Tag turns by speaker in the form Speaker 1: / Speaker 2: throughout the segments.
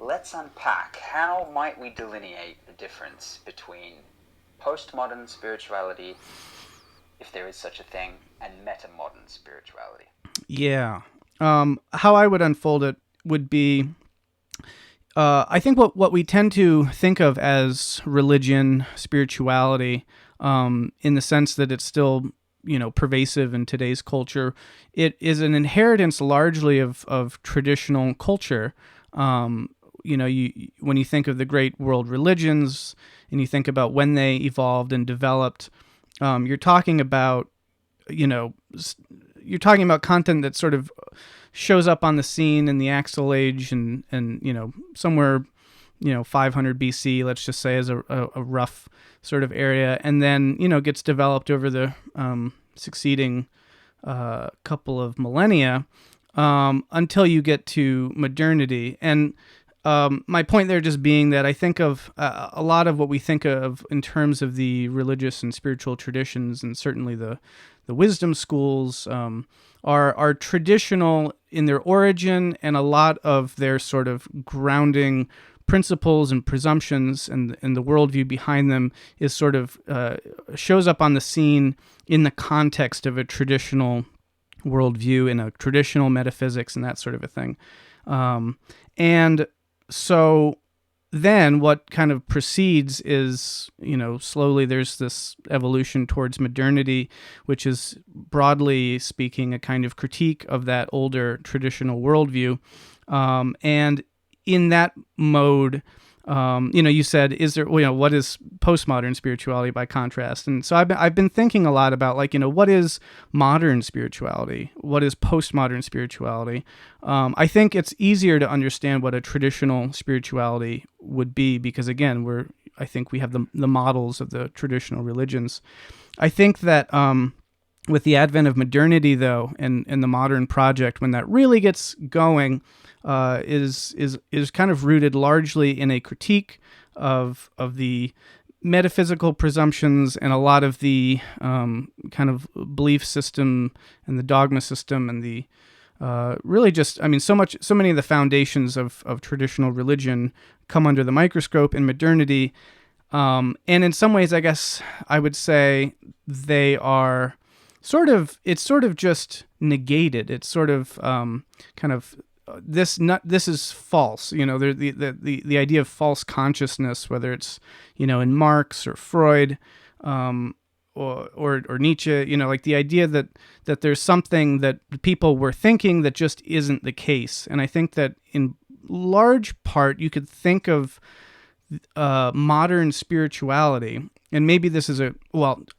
Speaker 1: let's unpack. How might we delineate the difference between postmodern spirituality, if there is such a thing, and metamodern spirituality?
Speaker 2: Yeah. How I would unfold it would be, I think what we tend to think of as religion, spirituality, in the sense that it's still, pervasive in today's culture, it is an inheritance largely of traditional culture. When you think of the great world religions and you think about when they evolved and developed, you're talking about, you're talking about content that sort of shows up on the scene in the Axle Age and somewhere 500 BC, let's just say, as a rough sort of area, and then gets developed over the succeeding couple of millennia, until you get to modernity. And my point there just being that I think of a lot of what we think of in terms of the religious and spiritual traditions, and certainly the wisdom schools, are traditional in their origin, and a lot of their sort of grounding principles and presumptions and the worldview behind them is sort of shows up on the scene in the context of a traditional worldview, in a traditional metaphysics and that sort of a thing. And so then what kind of proceeds is, slowly there's this evolution towards modernity, which is, broadly speaking, a kind of critique of that older traditional worldview. And in that mode, you said, is there, what is postmodern spirituality by contrast? And so I've been thinking a lot about, what is modern spirituality? What is postmodern spirituality? I think it's easier to understand what a traditional spirituality would be, because again, I think we have the models of the traditional religions. I think that, with the advent of modernity, though, and the modern project, when that really gets going, is kind of rooted largely in a critique of the metaphysical presumptions and a lot of the kind of belief system and the dogma system and the really just, so many of the foundations of traditional religion come under the microscope in modernity. And in some ways, I guess I would say they are it's sort of just negated. It's sort of kind of this is false. The idea of false consciousness, whether it's in Marx or Freud, or Nietzsche, the idea that there's something that people were thinking that just isn't the case. And I think that in large part you could think of modern spirituality, and maybe this is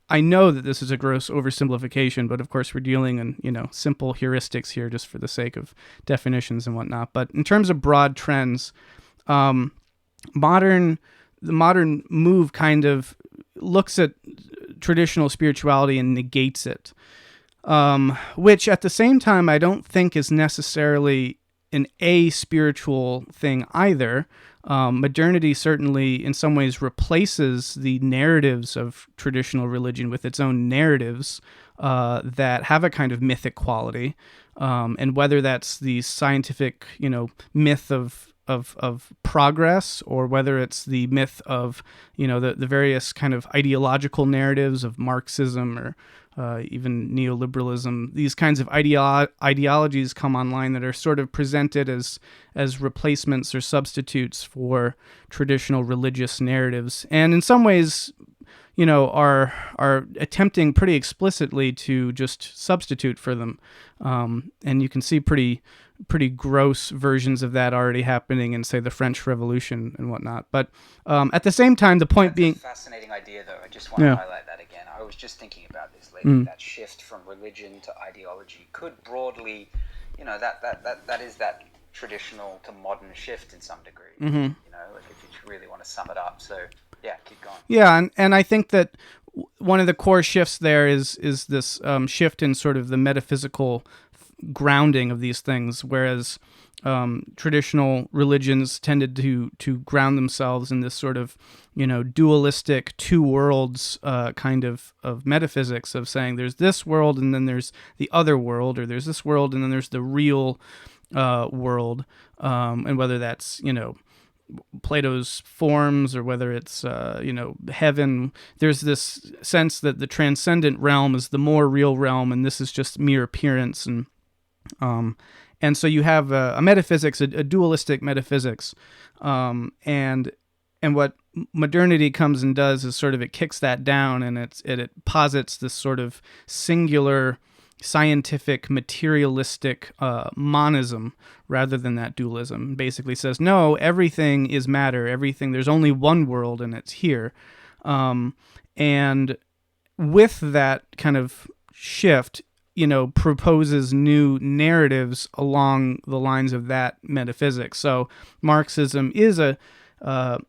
Speaker 2: I know that this is a gross oversimplification, but of course we're dealing in, simple heuristics here just for the sake of definitions and whatnot. But in terms of broad trends, the modern move kind of looks at traditional spirituality and negates it, which at the same time I don't think is necessarily an spiritual thing either. Modernity certainly in some ways replaces the narratives of traditional religion with its own narratives that have a kind of mythic quality. And whether that's the scientific, myth of progress, or whether it's the myth of, the various kind of ideological narratives of Marxism or even neoliberalism, these kinds of ideologies come online that are sort of presented as replacements or substitutes for traditional religious narratives, and in some ways, are attempting pretty explicitly to just substitute for them. And you can see pretty gross versions of that already happening in, say, the French Revolution and whatnot. But at the same time, the point being,
Speaker 1: a fascinating idea, though. I just want to highlight that again. I was just thinking about this lately. That shift from religion to ideology could broadly, that is that traditional to modern shift in some degree. If you really want to sum it up. So yeah, keep going.
Speaker 2: Yeah, and I think that one of the core shifts there is this shift in sort of the metaphysical grounding of these things, whereas traditional religions tended to ground themselves in this sort of dualistic two worlds kind of metaphysics, of saying there's this world and then there's the other world, or there's this world and then there's the real world, and whether that's Plato's forms, or whether it's heaven. There's this sense that the transcendent realm is the more real realm, and this is just mere appearance. And so you have a metaphysics, a dualistic metaphysics, and what modernity comes and does is sort of it kicks that down, and it posits this sort of singular scientific materialistic monism rather than that dualism. Basically says, no, everything is matter, everything, there's only one world and it's here. And with that kind of shift, proposes new narratives along the lines of that metaphysics. So Marxism is this is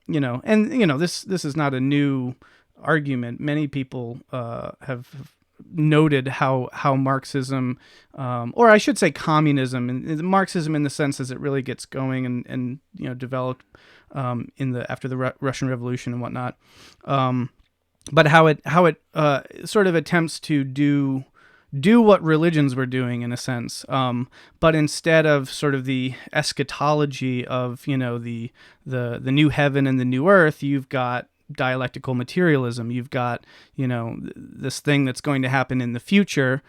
Speaker 2: not a new argument. Many people have noted how Marxism, or I should say communism, and Marxism in the sense as it really gets going and developed after the Russian Revolution and whatnot, but how it sort of attempts to do what religions were doing in a sense, but instead of sort of the eschatology of the new heaven and the new earth, you've got dialectical materialism. You've got this thing that's going to happen in the future,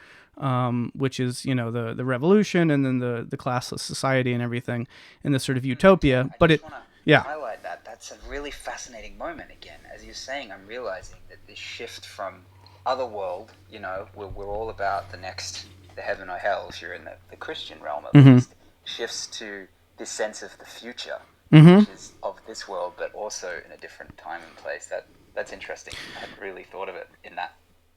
Speaker 2: which is the revolution, and then the classless society and everything, and this sort of utopia. But it, yeah,
Speaker 1: highlight that. That's a really fascinating moment. Again, as you're saying, I'm realizing that this shift from otherworld, we're all about the heaven or hell, if you're in the Christian realm at least, shifts to this sense of the future, which is of this world, but also in a different time and place. That's interesting. I hadn't really thought of it in that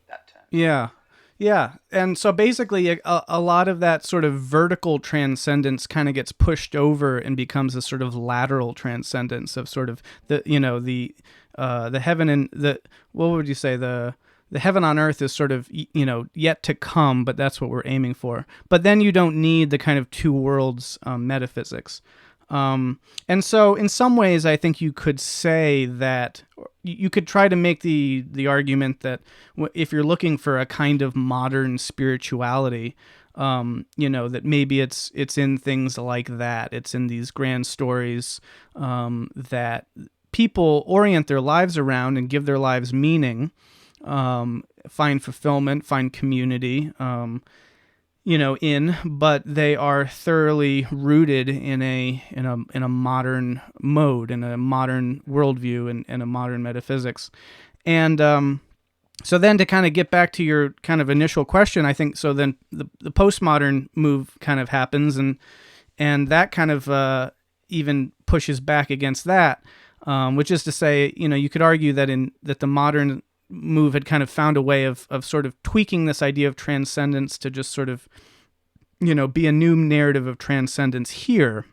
Speaker 1: term.
Speaker 2: Yeah. And so basically a lot of that sort of vertical transcendence kind of gets pushed over and becomes a sort of lateral transcendence of sort of the heaven and what would you say, the heaven on earth is sort of, yet to come, but that's what we're aiming for. But then you don't need the kind of two worlds metaphysics. And so in some ways, I think you could say that you could try to make the argument that if you're looking for a kind of modern spirituality, that maybe it's in things like that. It's in these grand stories that people orient their lives around and give their lives meaning, find fulfillment, find community, but they are thoroughly rooted in a modern mode, in a modern worldview, and a modern metaphysics. And so then to kind of get back to your kind of initial question, I think so then the postmodern move kind of happens, and that kind of even pushes back against that, which is to say, you could argue that the modern move had kind of found a way of sort of tweaking this idea of transcendence to just sort of, be a new narrative of transcendence here.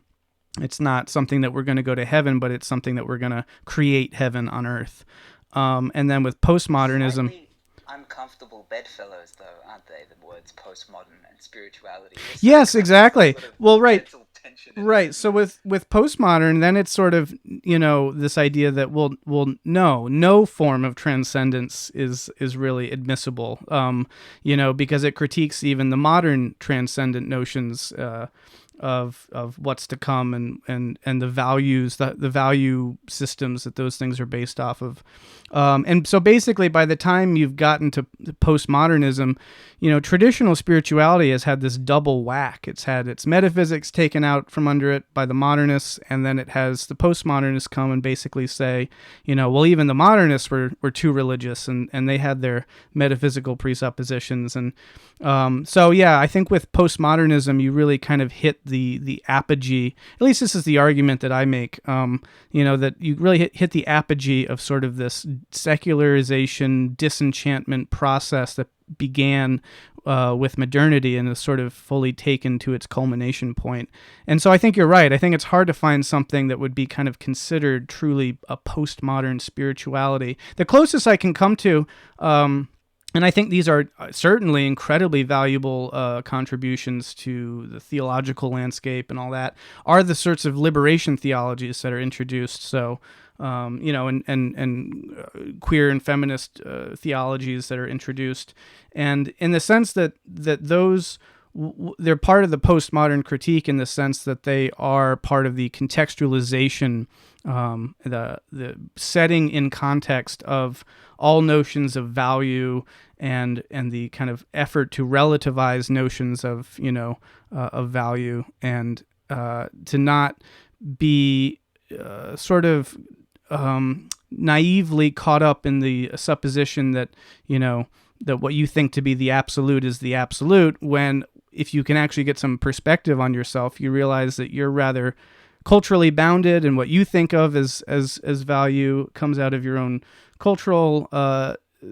Speaker 2: It's not something that we're going to go to heaven, but it's something that we're going to create heaven on earth. And then with postmodernism...
Speaker 1: Slightly uncomfortable bedfellows, though, aren't they? The words postmodern and spirituality.
Speaker 2: Yes, exactly.
Speaker 1: Sort of
Speaker 2: well, right.
Speaker 1: Right.
Speaker 2: So with postmodern, then it's sort of, this idea that no form of transcendence is really admissible, because it critiques even the modern transcendent notions of what's to come and the values, the value systems that those things are based off of. And so basically by the time you've gotten to postmodernism, traditional spirituality has had this double whack. It's had its metaphysics taken out from under it by the modernists, and then it has the postmodernists come and basically say, even the modernists were too religious, and they had their metaphysical presuppositions. And I think with postmodernism, you really kind of hit the apogee. At least this is the argument that I make, that you really hit the apogee of sort of this secularization, disenchantment process that began with modernity and is sort of fully taken to its culmination point. And so I think you're right. I think it's hard to find something that would be kind of considered truly a postmodern spirituality. The closest I can come to, and I think these are certainly incredibly valuable contributions to the theological landscape and all that, are the sorts of liberation theologies that are introduced. So, and queer and feminist theologies that are introduced. And in the sense that those they're part of the postmodern critique in the sense that they are part of the contextualization, the setting in context of all notions of value and the kind of effort to relativize notions of of value, and to not be sort of naively caught up in the supposition that that what you think to be the absolute is the absolute, when if you can actually get some perspective on yourself, you realize that you're rather culturally bounded, and what you think of as value comes out of your own cultural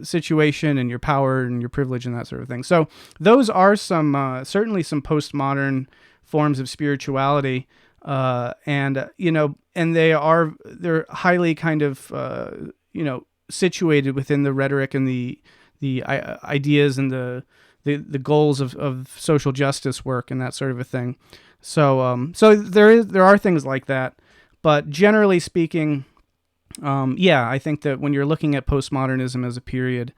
Speaker 2: situation and your power and your privilege and that sort of thing. So those are some certainly some postmodern forms of spirituality, and they're highly kind of situated within the rhetoric and the ideas and the goals of social justice work and that sort of a thing. So there are things like that, but generally speaking, I think that when you're looking at postmodernism as a period,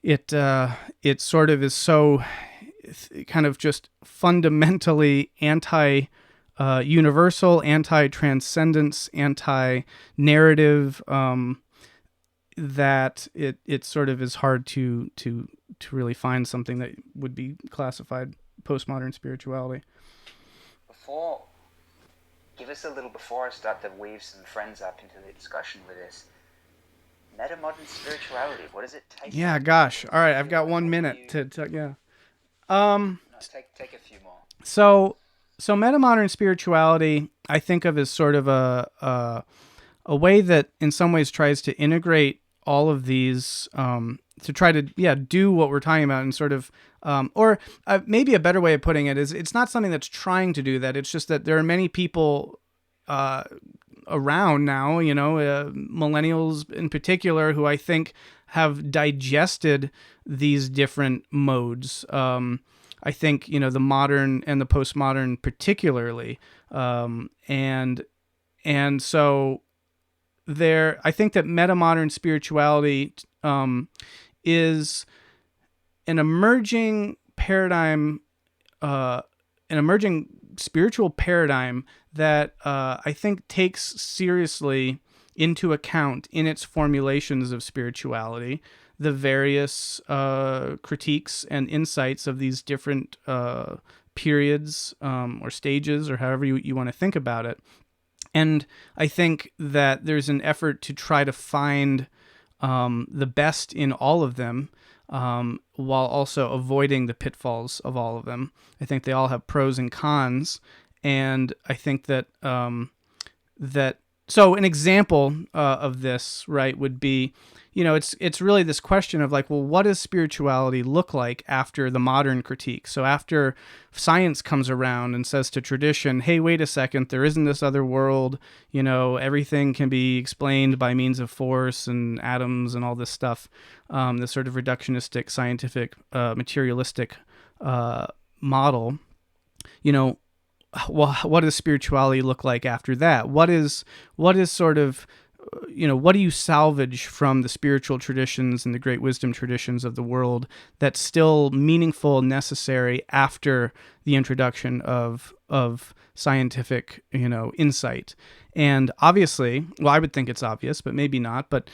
Speaker 2: it sort of is so kind of just fundamentally universal, anti-transcendence, anti-narrative, that it sort of is hard to really find something that would be classified postmodern spirituality.
Speaker 1: Before I start to weave some friends up into the discussion with this, metamodern spirituality, what does it take?
Speaker 2: Yeah, gosh. All right, I've got 1 minute to yeah.
Speaker 1: No, take a few more.
Speaker 2: So metamodern spirituality, I think of as sort of a way that in some ways tries to integrate all of these, to try to do what we're talking about, and sort of or maybe a better way of putting it is, it's not something that's trying to do that. It's just that there are many people around now, millennials in particular, who I think have digested these different modes. I think the modern and the postmodern particularly, and so I think that metamodern spirituality is an emerging paradigm, an emerging spiritual paradigm that I think takes seriously into account in its formulations of spirituality the various critiques and insights of these different periods or stages, or however you want to think about it. And I think that there's an effort to try to find the best in all of them, while also avoiding the pitfalls of all of them. I think they all have pros and cons, and I think that so an example of this, right, would be, it's really this question of like, well, what does spirituality look like after the modern critique? So after science comes around and says to tradition, hey, wait a second, there isn't this other world, everything can be explained by means of force and atoms and all this stuff, this sort of reductionistic, scientific, materialistic model, well, what does spirituality look like after that? What is sort of, what do you salvage from the spiritual traditions and the great wisdom traditions of the world that's still meaningful and necessary after the introduction of scientific, insight? And obviously, well, I would think it's obvious, but maybe not, but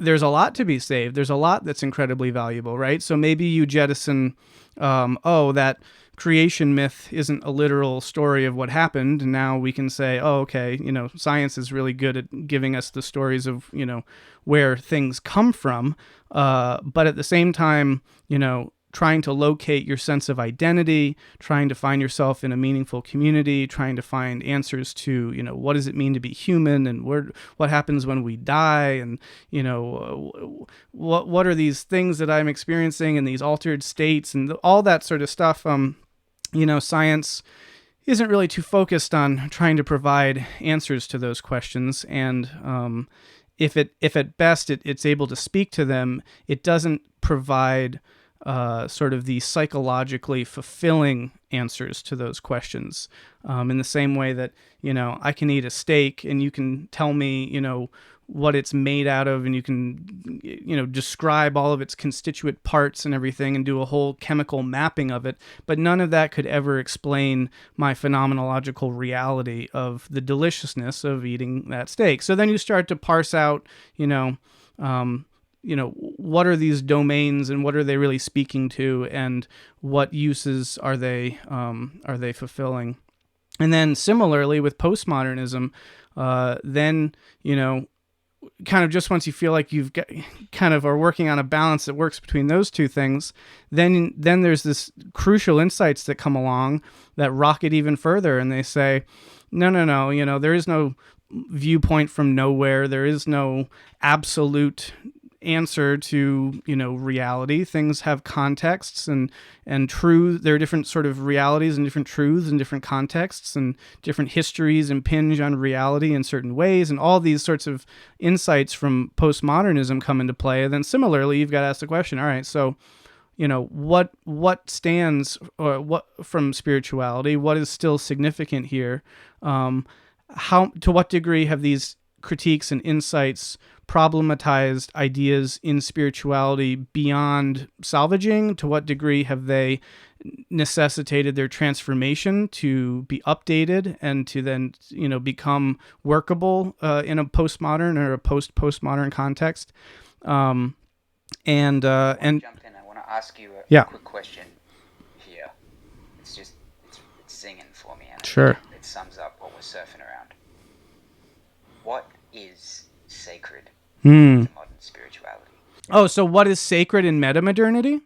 Speaker 2: there's a lot to be saved. There's a lot that's incredibly valuable, right? So maybe you jettison, that creation myth isn't a literal story of what happened, and now we can say, oh, okay, science is really good at giving us the stories of, where things come from, but at the same time, trying to locate your sense of identity, trying to find yourself in a meaningful community, trying to find answers to, what does it mean to be human, and what happens when we die, and, what are these things that I'm experiencing in these altered states, and all that sort of stuff. Science isn't really too focused on trying to provide answers to those questions, and if at best it's able to speak to them, it doesn't provide sort of the psychologically fulfilling answers to those questions. In the same way that, I can eat a steak and you can tell me, what it's made out of, and you can, describe all of its constituent parts and everything and do a whole chemical mapping of it. But none of that could ever explain my phenomenological reality of the deliciousness of eating that steak. So then you start to parse out, what are these domains and what are they really speaking to, and what uses are they fulfilling? And then similarly with postmodernism, then, kind of just once you feel like you've got, kind of are working on a balance that works between those two things, then there's this crucial insights that come along that rock it even further. And they say, no, there is no viewpoint from nowhere. There is no absolute answer to reality. Things have contexts and truth. There are different sort of realities and different truths and different contexts, and different histories impinge on reality in certain ways, and all these sorts of insights from postmodernism come into play. And then similarly, you've got to ask the question, all right, so what stands, or what from spirituality, what is still significant here? How, to what degree have these critiques and insights problematized ideas in spirituality beyond salvaging? To what degree have they necessitated their transformation to be updated and to then, become workable in a postmodern or a post-postmodern context? And
Speaker 1: jump in. I want to ask you a quick question here. It's singing for me, and
Speaker 2: sure,
Speaker 1: it sums up what we're surfing around. What is sacred in modern spirituality?
Speaker 2: Oh, so what is sacred in metamodernity?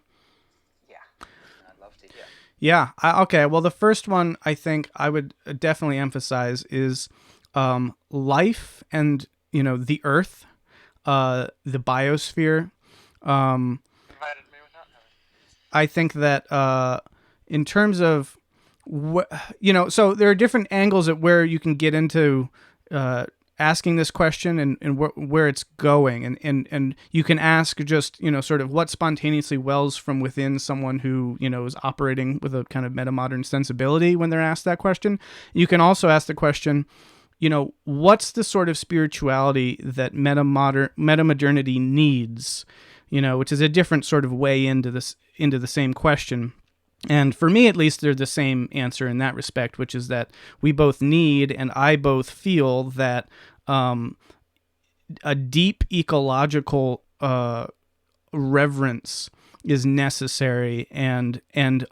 Speaker 1: Yeah, I'd love to hear.
Speaker 2: Yeah. Okay. Well, the first one I think I would definitely emphasize is life and, the earth, the biosphere. I think that in terms of, so there are different angles at where you can get into asking this question and where it's going. And you can ask just, sort of what spontaneously wells from within someone who, is operating with a kind of metamodern sensibility when they're asked that question. You can also ask the question, what's the sort of spirituality that metamodernity needs, which is a different sort of way into the same question. And for me, at least, they're the same answer in that respect, which is that we both need, and I both feel that a deep ecological reverence is necessary and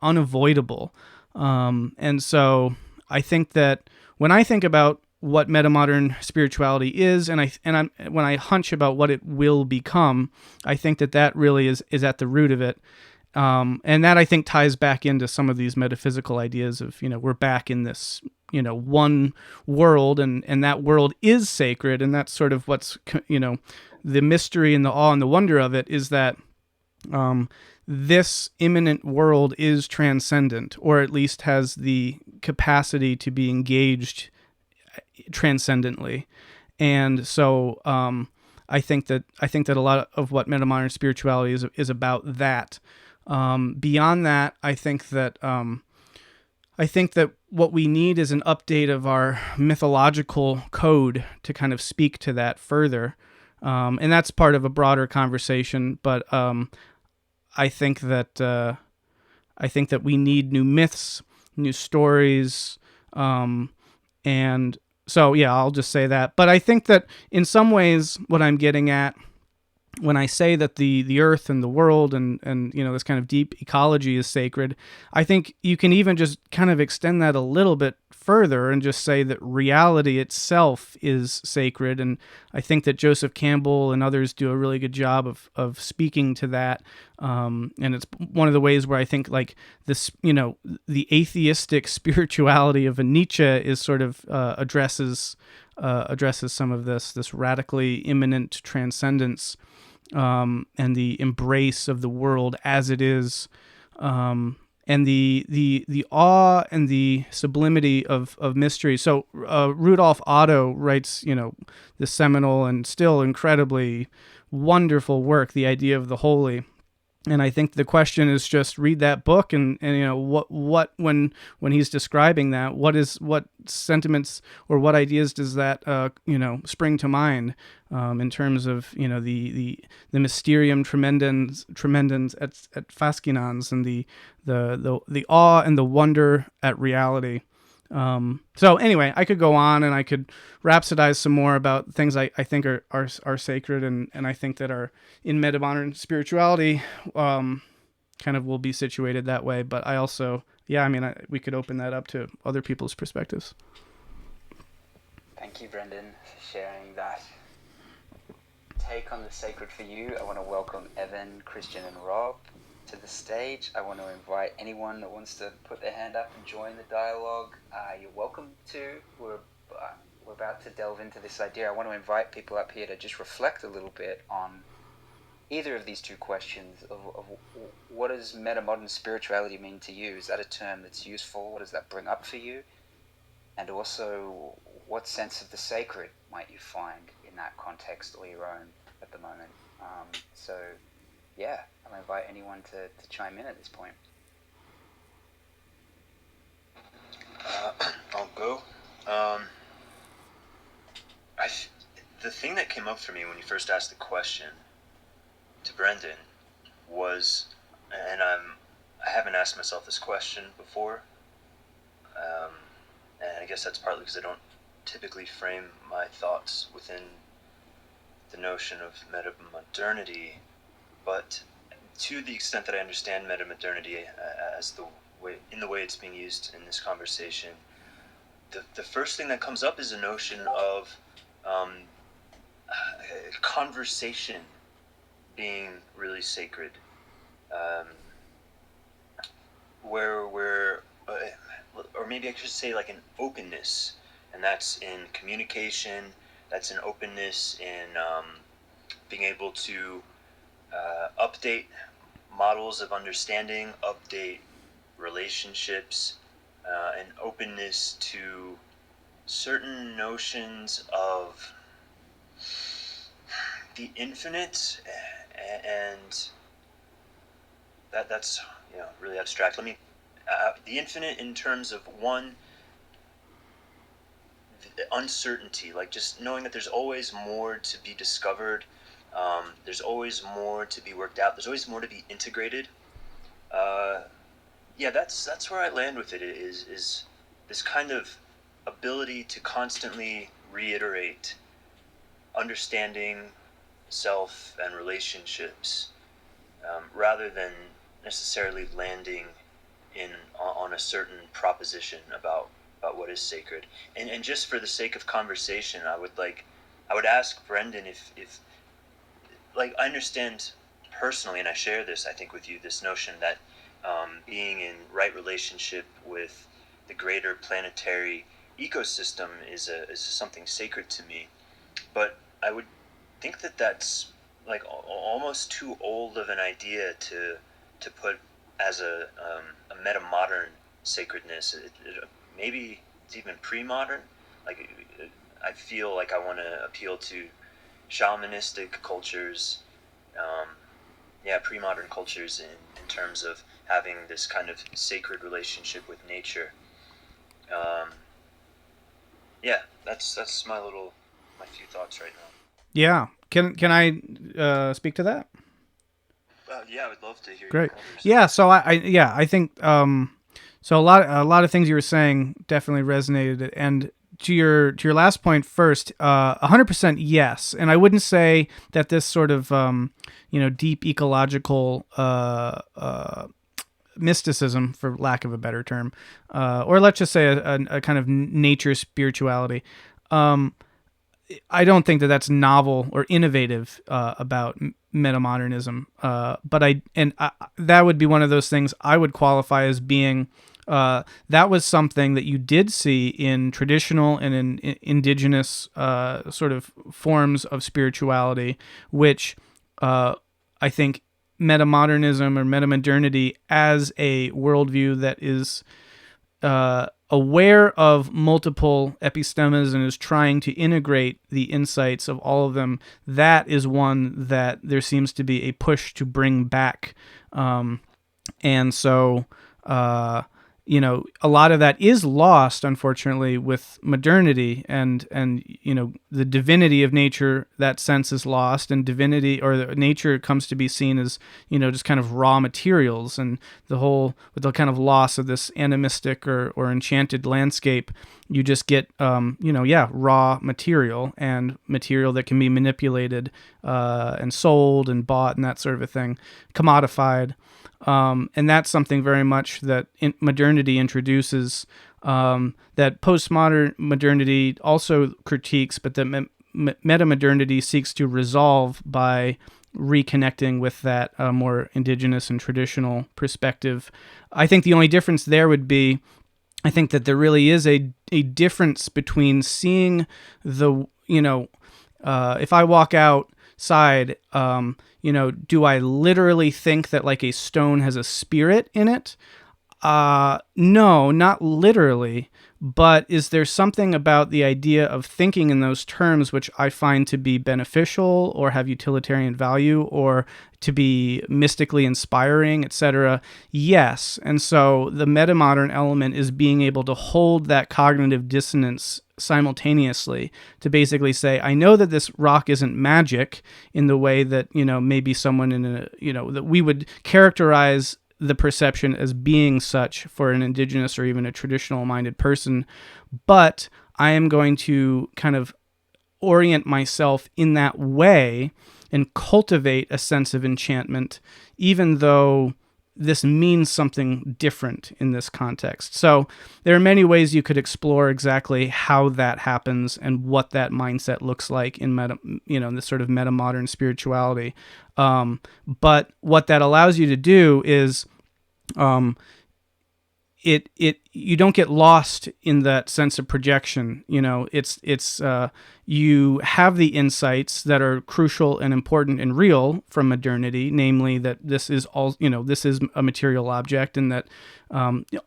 Speaker 2: unavoidable. And so I think that when I think about what metamodern spirituality is, when I hunch about what it will become, I think that really is at the root of it. And that I think ties back into some of these metaphysical ideas of, we're back in this, one world, and that world is sacred. And that's sort of what's, the mystery and the awe and the wonder of it is that this immanent world is transcendent, or at least has the capacity to be engaged transcendently. And so I think that a lot of what metamodern spirituality is about that. Beyond that, I think that what we need is an update of our mythological code to kind of speak to that further, and that's part of a broader conversation. But I think that we need new myths, new stories, and so yeah, I'll just say that. But I think that in some ways, what I'm getting at when I say that the earth and the world and this kind of deep ecology is sacred, I think you can even just kind of extend that a little bit further and just say that reality itself is sacred. And I think that Joseph Campbell and others do a really good job of speaking to that. And it's one of the ways where I think like this, the atheistic spirituality of a Nietzsche is sort of addresses some of this radically immanent transcendence, and the embrace of the world as it is, and the awe and the sublimity of mystery. So Rudolf Otto writes, the seminal and still incredibly wonderful work, The Idea of the Holy. And I think the question is just read that book and what when he's describing that, what sentiments or what ideas does that spring to mind in terms of the mysterium tremendans et fascinans, and the awe and the wonder at reality. So anyway, I could go on and I could rhapsodize some more about things I think are sacred and I think that are in metamodern spirituality, kind of will be situated that way. But I also, we could open that up to other people's perspectives.
Speaker 1: Thank you, Brendan, for sharing that take on the sacred for you. I want to welcome Evan, Christian, and Rob to the stage. I want to invite anyone that wants to put their hand up and join the dialogue. You're welcome to. We're about to delve into this idea. I want to invite people up here to just reflect a little bit on either of these two questions of what does metamodern spirituality mean to you? Is that a term that's useful? What does that bring up for you? And also, what sense of the sacred might you find in that context or your own at the moment? Yeah, I'll invite anyone to chime in at this point.
Speaker 3: I'll go. The thing that came up for me when you first asked the question to Brendan was, and I haven't asked myself this question before, and I guess that's partly because I don't typically frame my thoughts within the notion of metamodernity, but to the extent that I understand metamodernity as in the way it's being used in this conversation, the first thing that comes up is a notion of conversation being really sacred, where we're, or maybe I should say like an openness, and that's in communication, that's an openness in being able to update models of understanding, update relationships, and openness to certain notions of the infinite, and that's really abstract. Let me the infinite in terms of one, the uncertainty, like just knowing that there's always more to be discovered, there's always more to be worked out, there's always more to be integrated. That's where I land with it, is this kind of ability to constantly reiterate understanding self and relationships, rather than necessarily landing on a certain proposition about what is sacred. And just for the sake of conversation, I would ask Brendan if like, I understand personally, and I share this I think with you, this notion that being in right relationship with the greater planetary ecosystem is something sacred to me. But I would think that that's like almost too old of an idea to put as a metamodern sacredness. Maybe it's even pre-modern. Like, I feel like I want to appeal to shamanistic cultures, pre-modern cultures in terms of having this kind of sacred relationship with nature. That's my few thoughts right now.
Speaker 2: Yeah. Can I speak to that?
Speaker 3: I would love to hear.
Speaker 2: Great. Yeah. So I think so a lot of things you were saying definitely resonated. And to your last point first, 100% yes. And I wouldn't say that this sort of deep ecological mysticism, for lack of a better term, or let's just say a kind of nature spirituality. I don't think that that's novel or innovative about metamodernism, but that would be one of those things I would qualify as being that was something that you did see in traditional and in indigenous sort of forms of spirituality, which I think metamodernism or metamodernity as a worldview that is aware of multiple epistemas and is trying to integrate the insights of all of them, that is one that there seems to be a push to bring back. And so, a lot of that is lost, unfortunately, with modernity, and the divinity of nature, that sense is lost, and divinity or nature comes to be seen as, just kind of raw materials, and with the kind of loss of this animistic or enchanted landscape, you just get, raw material and material that can be manipulated, and sold and bought and that sort of a thing, commodified. And that's something very much that modernity introduces, that postmodernity also critiques, but that metamodernity seeks to resolve by reconnecting with that more indigenous and traditional perspective. I think the only difference there would be, I think that there really is a difference between seeing if I walk outside, do I literally think that like a stone has a spirit in it? No, not literally. But is there something about the idea of thinking in those terms which I find to be beneficial or have utilitarian value or to be mystically inspiring, etc.? Yes. And so the metamodern element is being able to hold that cognitive dissonance simultaneously, to basically say, I know that this rock isn't magic in the way that, maybe someone that we would characterize the perception as being such for an indigenous or even a traditional minded person, but I am going to kind of orient myself in that way and cultivate a sense of enchantment, even though this means something different in this context. So there are many ways you could explore exactly how that happens and what that mindset looks like in this sort of metamodern spirituality. But what that allows you to do is, you don't get lost in that sense of projection. You have the insights that are crucial and important and real from modernity, namely that this is a material object, and that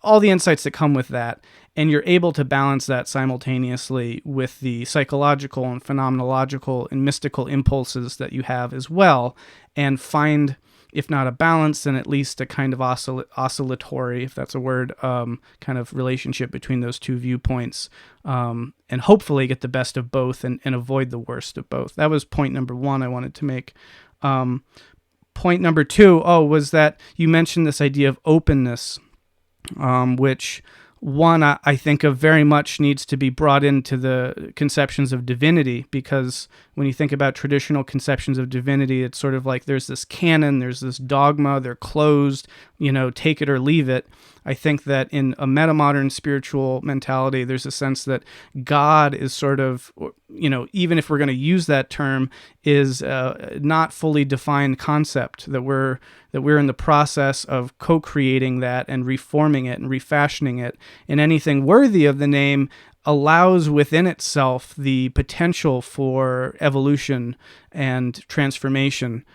Speaker 2: all the insights that come with that, and you're able to balance that simultaneously with the psychological and phenomenological and mystical impulses that you have as well, and find, if not a balance, then at least a kind of oscillatory, if that's a word, kind of relationship between those two viewpoints, and hopefully get the best of both and avoid the worst of both. That was point number one I wanted to make. Point number two, was that you mentioned this idea of openness, which one I think of very much needs to be brought into the conceptions of divinity, because when you think about traditional conceptions of divinity, it's sort of like there's this canon, there's this dogma, they're closed, take it or leave it. I think that in a metamodern spiritual mentality, there's a sense that God is sort of, even if we're going to use that term, is not fully defined concept, that we're in the process of co-creating that and reforming it and refashioning it. And anything worthy of the name allows within itself the potential for evolution and transformation,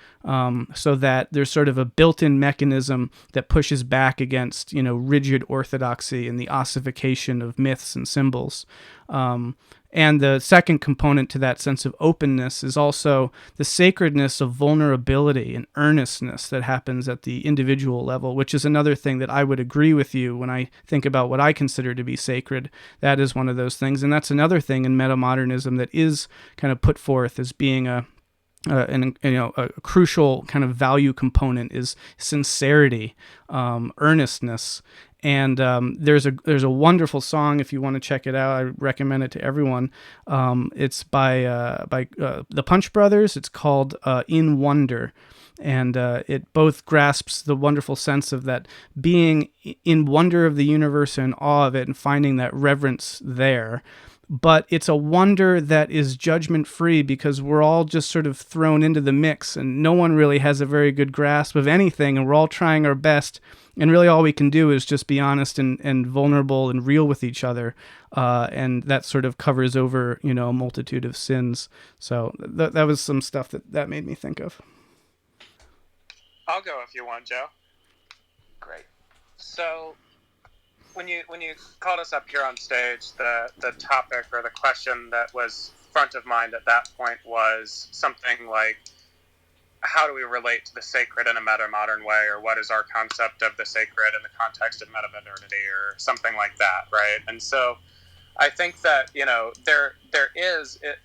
Speaker 2: so that there's sort of a built-in mechanism that pushes back against, rigid orthodoxy and the ossification of myths and symbols. And the second component to that sense of openness is also the sacredness of vulnerability and earnestness that happens at the individual level, which is another thing that I would agree with you when I think about what I consider to be sacred. That is one of those things. And that's another thing in metamodernism that is kind of put forth as being a crucial kind of value component is sincerity, earnestness. And there's a wonderful song, if you want to check it out. I recommend it to everyone. It's by the Punch Brothers. It's called "In Wonder," and it both grasps the wonderful sense of that being in wonder of the universe and awe of it, and finding that reverence there. But it's a wonder that is judgment-free, because we're all just sort of thrown into the mix, and no one really has a very good grasp of anything, and we're all trying our best. And really all we can do is just be honest and vulnerable and real with each other. And that sort of covers over, a multitude of sins. So that was some stuff that made me think of.
Speaker 4: I'll go if you want, Joe.
Speaker 1: Great.
Speaker 4: So when you called us up here on stage, the topic or the question that was front of mind at that point was something like, how do we relate to the sacred in a metamodern way, or what is our concept of the sacred in the context of metamodernity, or something like that, right? And so I think that, you know, there is it.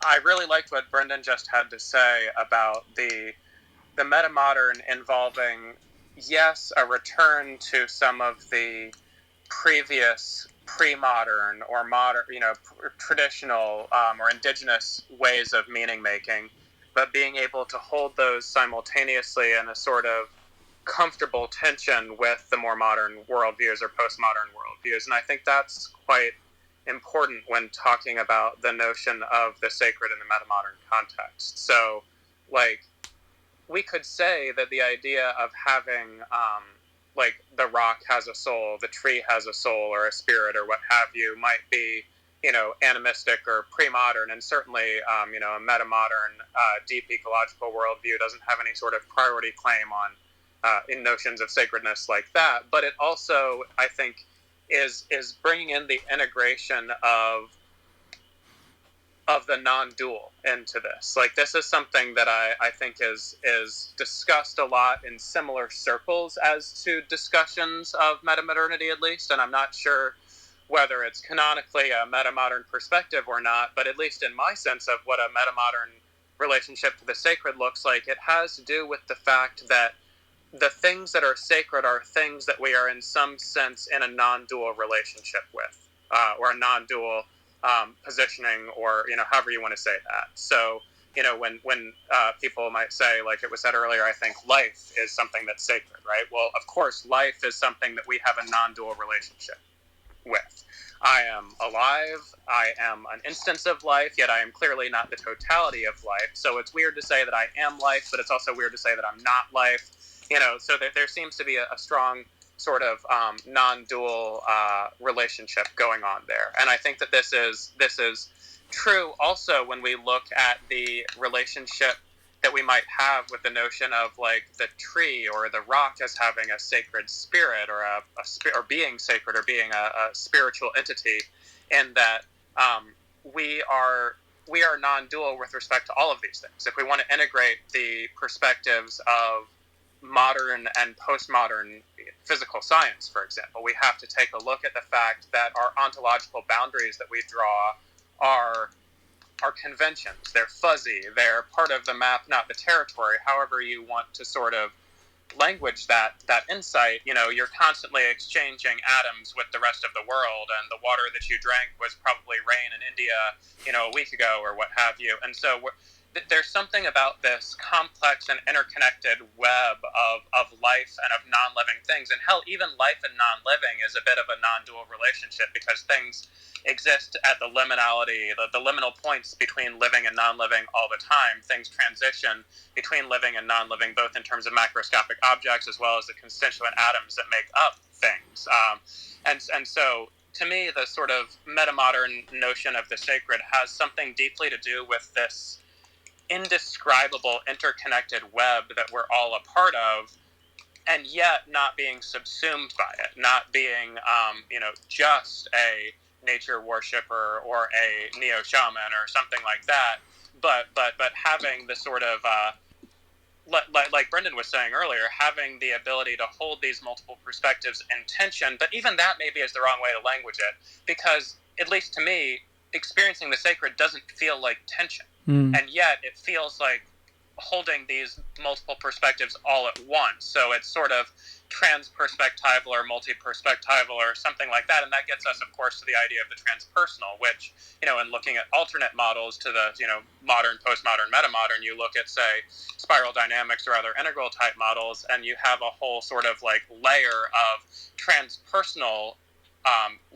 Speaker 4: I really liked what Brendan just had to say about the metamodern involving, yes, a return to some of the previous pre-modern or modern, you know, traditional or indigenous ways of meaning making, but being able to hold those simultaneously in a sort of comfortable tension with the more modern worldviews or postmodern worldviews. And I think that's quite important when talking about the notion of the sacred in the metamodern context. So, like, we could say that the idea of having, like, the rock has a soul, the tree has a soul or a spirit or what have you, might be, you know, animistic or pre-modern, and certainly, you know, a metamodern, deep ecological worldview doesn't have any sort of priority claim on in notions of sacredness like that. But it also, I think, is bringing in the integration of the non-dual into this. Like, this is something that I think is discussed a lot in similar circles as to discussions of metamodernity, at least, and I'm not sure whether it's canonically a metamodern perspective or not, but at least in my sense of what a metamodern relationship to the sacred looks like, it has to do with the fact that the things that are sacred are things that we are in some sense in a non-dual relationship with, or a non-dual positioning, or, you know, however you want to say that. So, you know, when people might say, like it was said earlier, I think life is something that's sacred, right? Well, of course, life is something that we have a non-dual relationship with. I am alive, I am an instance of life, yet I am clearly not the totality of life. So it's weird to say that I am life, but it's also weird to say that I'm not life. You know, so there seems to be a strong sort of non-dual relationship going on there. And I think that this is true also when we look at the relationship that we might have with the notion of, like, the tree or the rock as having a sacred spirit, or or being sacred, or being a spiritual entity, and that we are non-dual with respect to all of these things. If we want to integrate the perspectives of modern and postmodern physical science, for example, we have to take a look at the fact that our ontological boundaries that we draw are conventions. They're fuzzy. They're part of the map, not the territory. However you want to sort of language that insight, you know, you're constantly exchanging atoms with the rest of the world, and the water that you drank was probably rain in India, you know, a week ago, or what have you. And so there's something about this complex and interconnected web of life and of non-living things. And hell, even life and non-living is a bit of a non-dual relationship, because things exist at the liminality, the liminal points between living and non-living all the time. Things transition between living and non-living, both in terms of macroscopic objects as well as the constituent atoms that make up things. And so, to me, the sort of metamodern notion of the sacred has something deeply to do with this indescribable interconnected web that we're all a part of, and yet not being subsumed by it, not being, you know, just a nature worshiper or a neo-shaman or something like that, but having the sort of, like Brendan was saying earlier, having the ability to hold these multiple perspectives in tension. But even that maybe is the wrong way to language it, because, at least to me, experiencing the sacred doesn't feel like tension. And yet it feels like holding these multiple perspectives all at once. So it's sort of transperspectival or multi-perspectival or something like that. And that gets us, of course, to the idea of the transpersonal, which, you know, in looking at alternate models to the, you know, modern, postmodern, metamodern, you look at, say, spiral dynamics or other integral type models, and you have a whole sort of, like, layer of transpersonal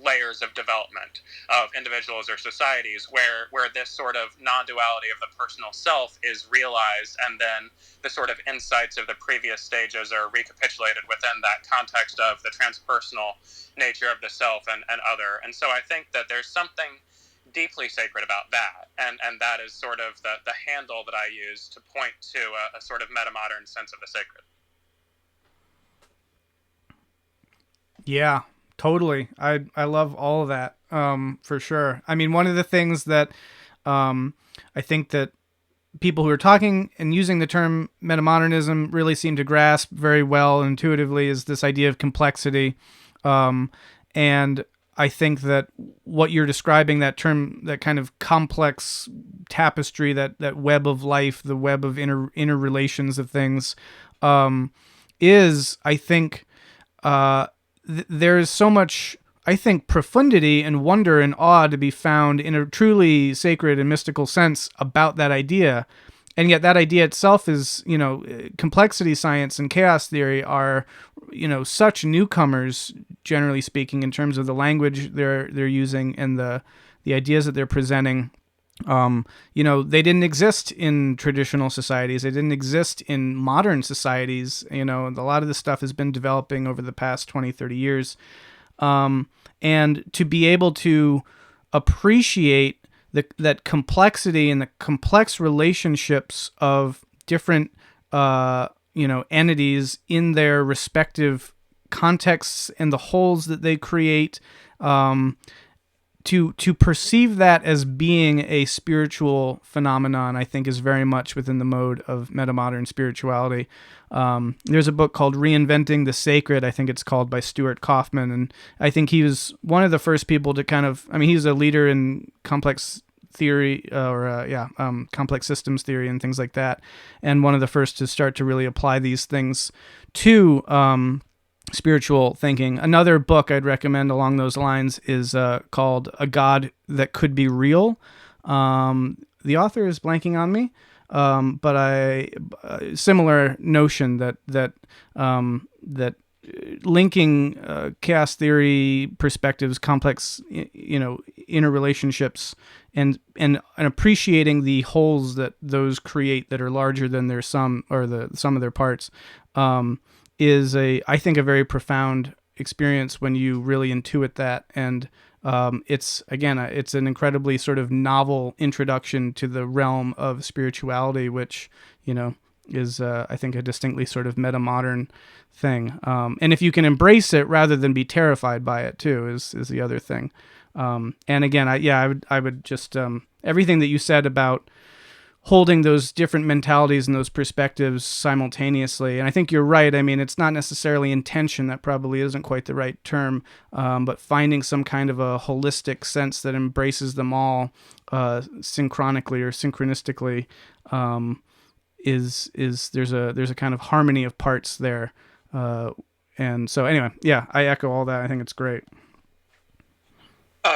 Speaker 4: layers of development of individuals or societies, where this sort of non-duality of the personal self is realized, and then the sort of insights of the previous stages are recapitulated within that context of the transpersonal nature of the self and other. And so I think that there's something deeply sacred about that, and that is sort of the handle that I use to point to a sort of metamodern sense of the sacred.
Speaker 2: Yeah, Totally. I love all of that, for sure. I mean, one of the things that I think that people who are talking and using the term metamodernism really seem to grasp very well intuitively is this idea of complexity. And I think that what you're describing, that term, that kind of complex tapestry, that web of life, the web of interrelations of things, is, I think, there's so much, I think, profundity and wonder and awe to be found in a truly sacred and mystical sense about that idea. And yet that idea itself is, complexity science and chaos theory are, such newcomers, generally speaking, in terms of the language they're using and the ideas that they're presenting. They didn't exist in traditional societies. They didn't exist in modern societies. A lot of this stuff has been developing over the past 20, 30 years. And to be able to appreciate that complexity and the complex relationships of different, entities in their respective contexts and the wholes that they create, to perceive that as being a spiritual phenomenon, I think, is very much within the mode of metamodern spirituality. There's a book called Reinventing the Sacred, I think it's called, by Stuart Kaufman, and I think he was one of the first people to he's a leader in complex theory, complex systems theory and things like that, and one of the first to start to really apply these things to spiritual thinking. Another book I'd recommend along those lines is called A God That Could Be Real. The author is blanking on me, but similar notion that linking chaos theory perspectives, complex interrelationships, and appreciating the wholes that those create that are larger than their sum, or the sum of their parts, is I think a very profound experience when you really intuit that. And it's an incredibly sort of novel introduction to the realm of spirituality, which, is, I think, a distinctly sort of metamodern thing. And if you can embrace it rather than be terrified by it too, is the other thing. And again, I would just, everything that you said about holding those different mentalities and those perspectives simultaneously. And I think you're right. I mean, it's not necessarily intention. That probably isn't quite the right term. But finding some kind of a holistic sense that embraces them all synchronically or synchronistically, there's a kind of harmony of parts there. And so anyway, I echo all that. I think it's great.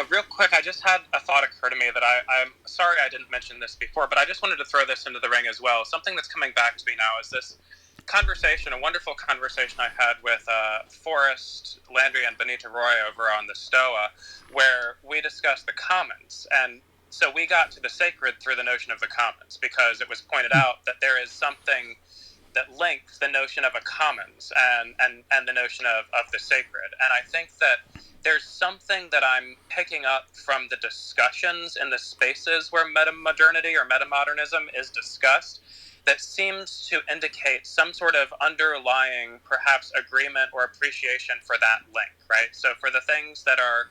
Speaker 4: Real quick, I just had a thought occur to me that I'm sorry I didn't mention this before, but I just wanted to throw this into the ring as well. Something that's coming back to me now is this conversation, a wonderful conversation I had with Forrest Landry and Benita Roy over on the Stoa, where we discussed the commons. And so we got to the sacred through the notion of the commons, because it was pointed out that there is something that links the notion of a commons and the notion of the sacred. And I think that there's something that I'm picking up from the discussions in the spaces where metamodernity or metamodernism is discussed that seems to indicate some sort of underlying, perhaps, agreement or appreciation for that link, right? So for the things that are,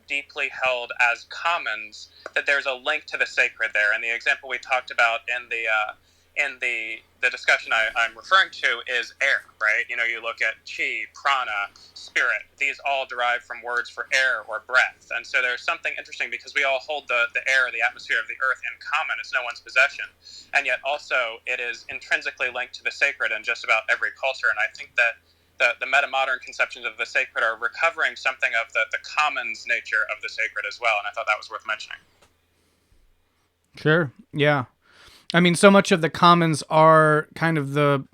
Speaker 4: deeply held as commons, that there's a link to the sacred there. And the example we talked about in the discussion I'm referring to is air, right? You look at chi, prana, spirit. These all derive from words for air or breath. And so there's something interesting because we all hold the air, the atmosphere of the earth in common. It's no one's possession. And yet also it is intrinsically linked to the sacred in just about every culture. And I think that the metamodern conceptions of the sacred are recovering something of the commons nature of the sacred as well. And I thought that was worth mentioning.
Speaker 2: Sure. Yeah. I mean, so much of the commons are kind of the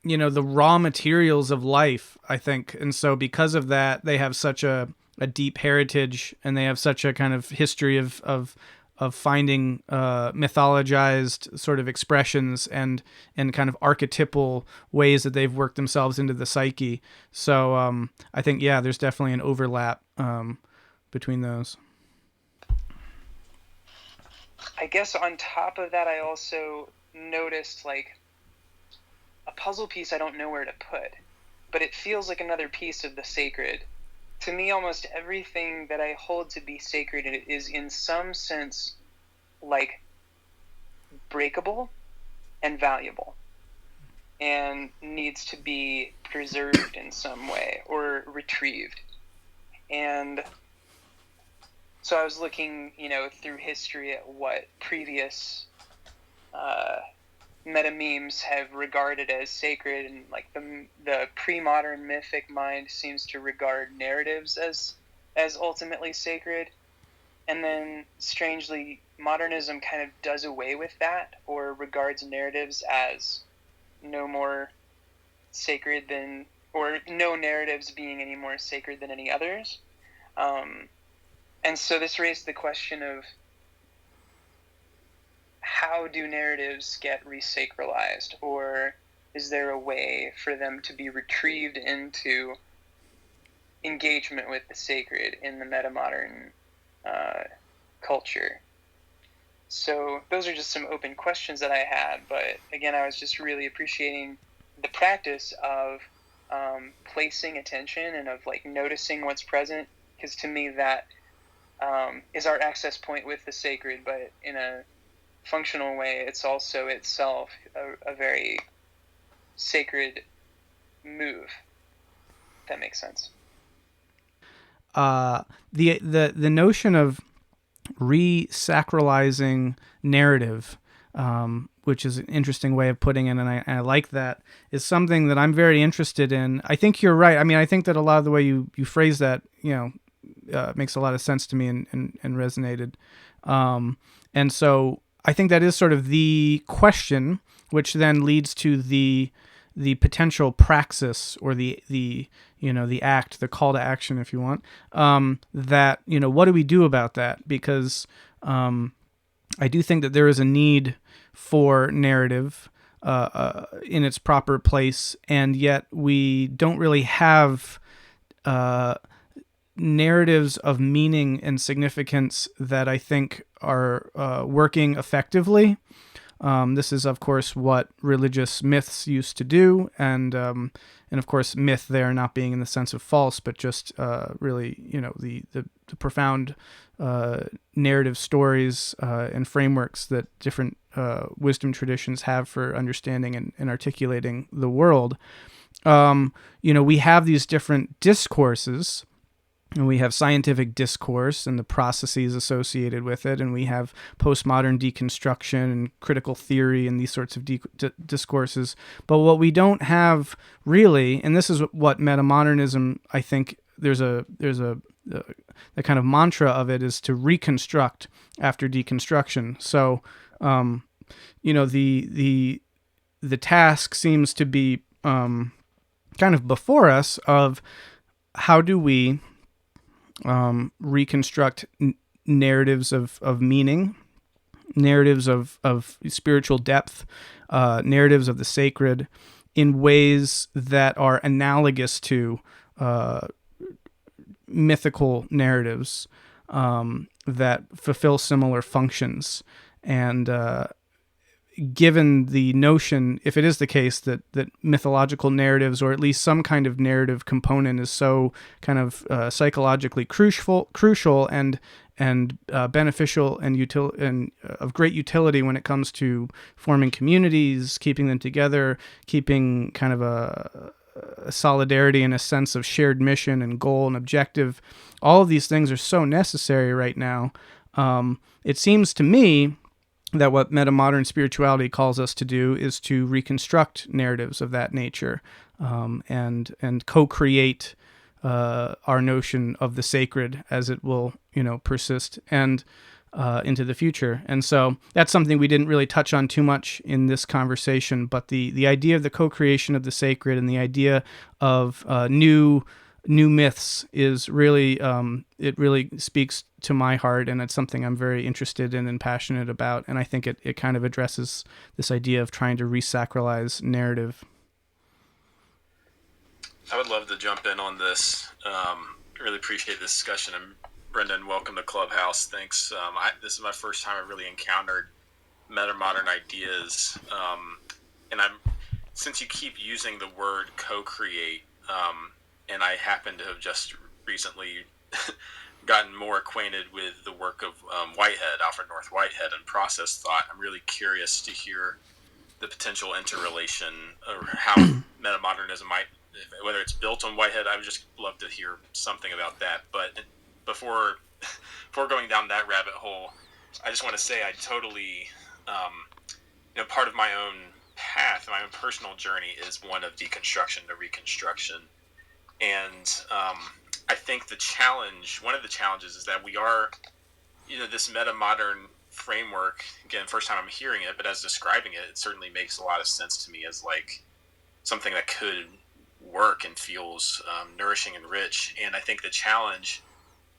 Speaker 2: raw materials of life, I think. And so because of that, they have such a deep heritage, and they have such a kind of history of finding mythologized sort of expressions and kind of archetypal ways that they've worked themselves into the psyche. So I think, there's definitely an overlap between those.
Speaker 5: I guess on top of that, I also noticed like a puzzle piece I don't know where to put, but it feels like another piece of the sacred to me, almost everything that I hold to be sacred is in some sense like breakable and valuable, and needs to be preserved in some way or retrieved. And so I was looking, through history at what previous meta-memes have regarded as sacred, and like the pre-modern mythic mind seems to regard narratives as ultimately sacred. And then, strangely, modernism kind of does away with that, or regards narratives as no more sacred than, or no narratives being any more sacred than any others. And so this raised the question of, how do narratives get resacralized, or is there a way for them to be retrieved into engagement with the sacred in the metamodern culture? So those are just some open questions that I had, but again, I was just really appreciating the practice of placing attention and of like noticing what's present, because to me that is our access point with the sacred, but in a functional way, it's also itself a very sacred move. If that makes sense.
Speaker 2: The notion of re-sacralizing narrative, which is an interesting way of putting it, and I like that, is something that I'm very interested in. I think you're right. I mean, I think that a lot of the way you phrase that, makes a lot of sense to me and resonated. And so I think that is sort of the question, which then leads to the potential praxis, or the act, the call to action, if you want, that, what do we do about that? Because I do think that there is a need for narrative in its proper place, and yet we don't really have narratives of meaning and significance that I think are working effectively. This is, of course, what religious myths used to do, and of course, myth there not being in the sense of false, but just really, the profound narrative stories and frameworks that different wisdom traditions have for understanding and articulating the world. We have these different discourses. And we have scientific discourse and the processes associated with it, and we have postmodern deconstruction and critical theory and these sorts of discourses. But what we don't have really, and this is what metamodernism, I think, there's a the kind of mantra of it is to reconstruct after deconstruction. So, the task seems to be kind of before us of how do we reconstruct narratives of meaning, narratives of spiritual depth, narratives of the sacred in ways that are analogous to mythical narratives that fulfill similar functions. And given the notion, if it is the case that mythological narratives, or at least some kind of narrative component, is so kind of psychologically crucial and beneficial and of great utility when it comes to forming communities, keeping them together, keeping kind of a solidarity and a sense of shared mission and goal and objective. All of these things are so necessary right now. It seems to me that what metamodern spirituality calls us to do is to reconstruct narratives of that nature, and co-create our notion of the sacred as it will, persist and into the future. And so that's something we didn't really touch on too much in this conversation, but the idea of the co-creation of the sacred and the idea of new myths is really, it really speaks to my heart, and it's something I'm very interested in and passionate about. And I think it kind of addresses this idea of trying to resacralize narrative.
Speaker 6: I would love to jump in on this. Really appreciate this discussion. And Brendan, welcome to Clubhouse. Thanks. This is my first time I've really encountered metamodern ideas. And since you keep using the word co-create, and I happen to have just recently gotten more acquainted with the work of Whitehead, Alfred North Whitehead, and process thought. I'm really curious to hear the potential interrelation or how metamodernism might, whether it's built on Whitehead. I would just love to hear something about that. But before going down that rabbit hole, I just want to say I totally, part of my own path, my own personal journey is one of deconstruction to reconstruction. And I think one of the challenges is that we are, this metamodern framework, again, first time I'm hearing it, but as describing it, it certainly makes a lot of sense to me as like something that could work and feels nourishing and rich. And I think the challenge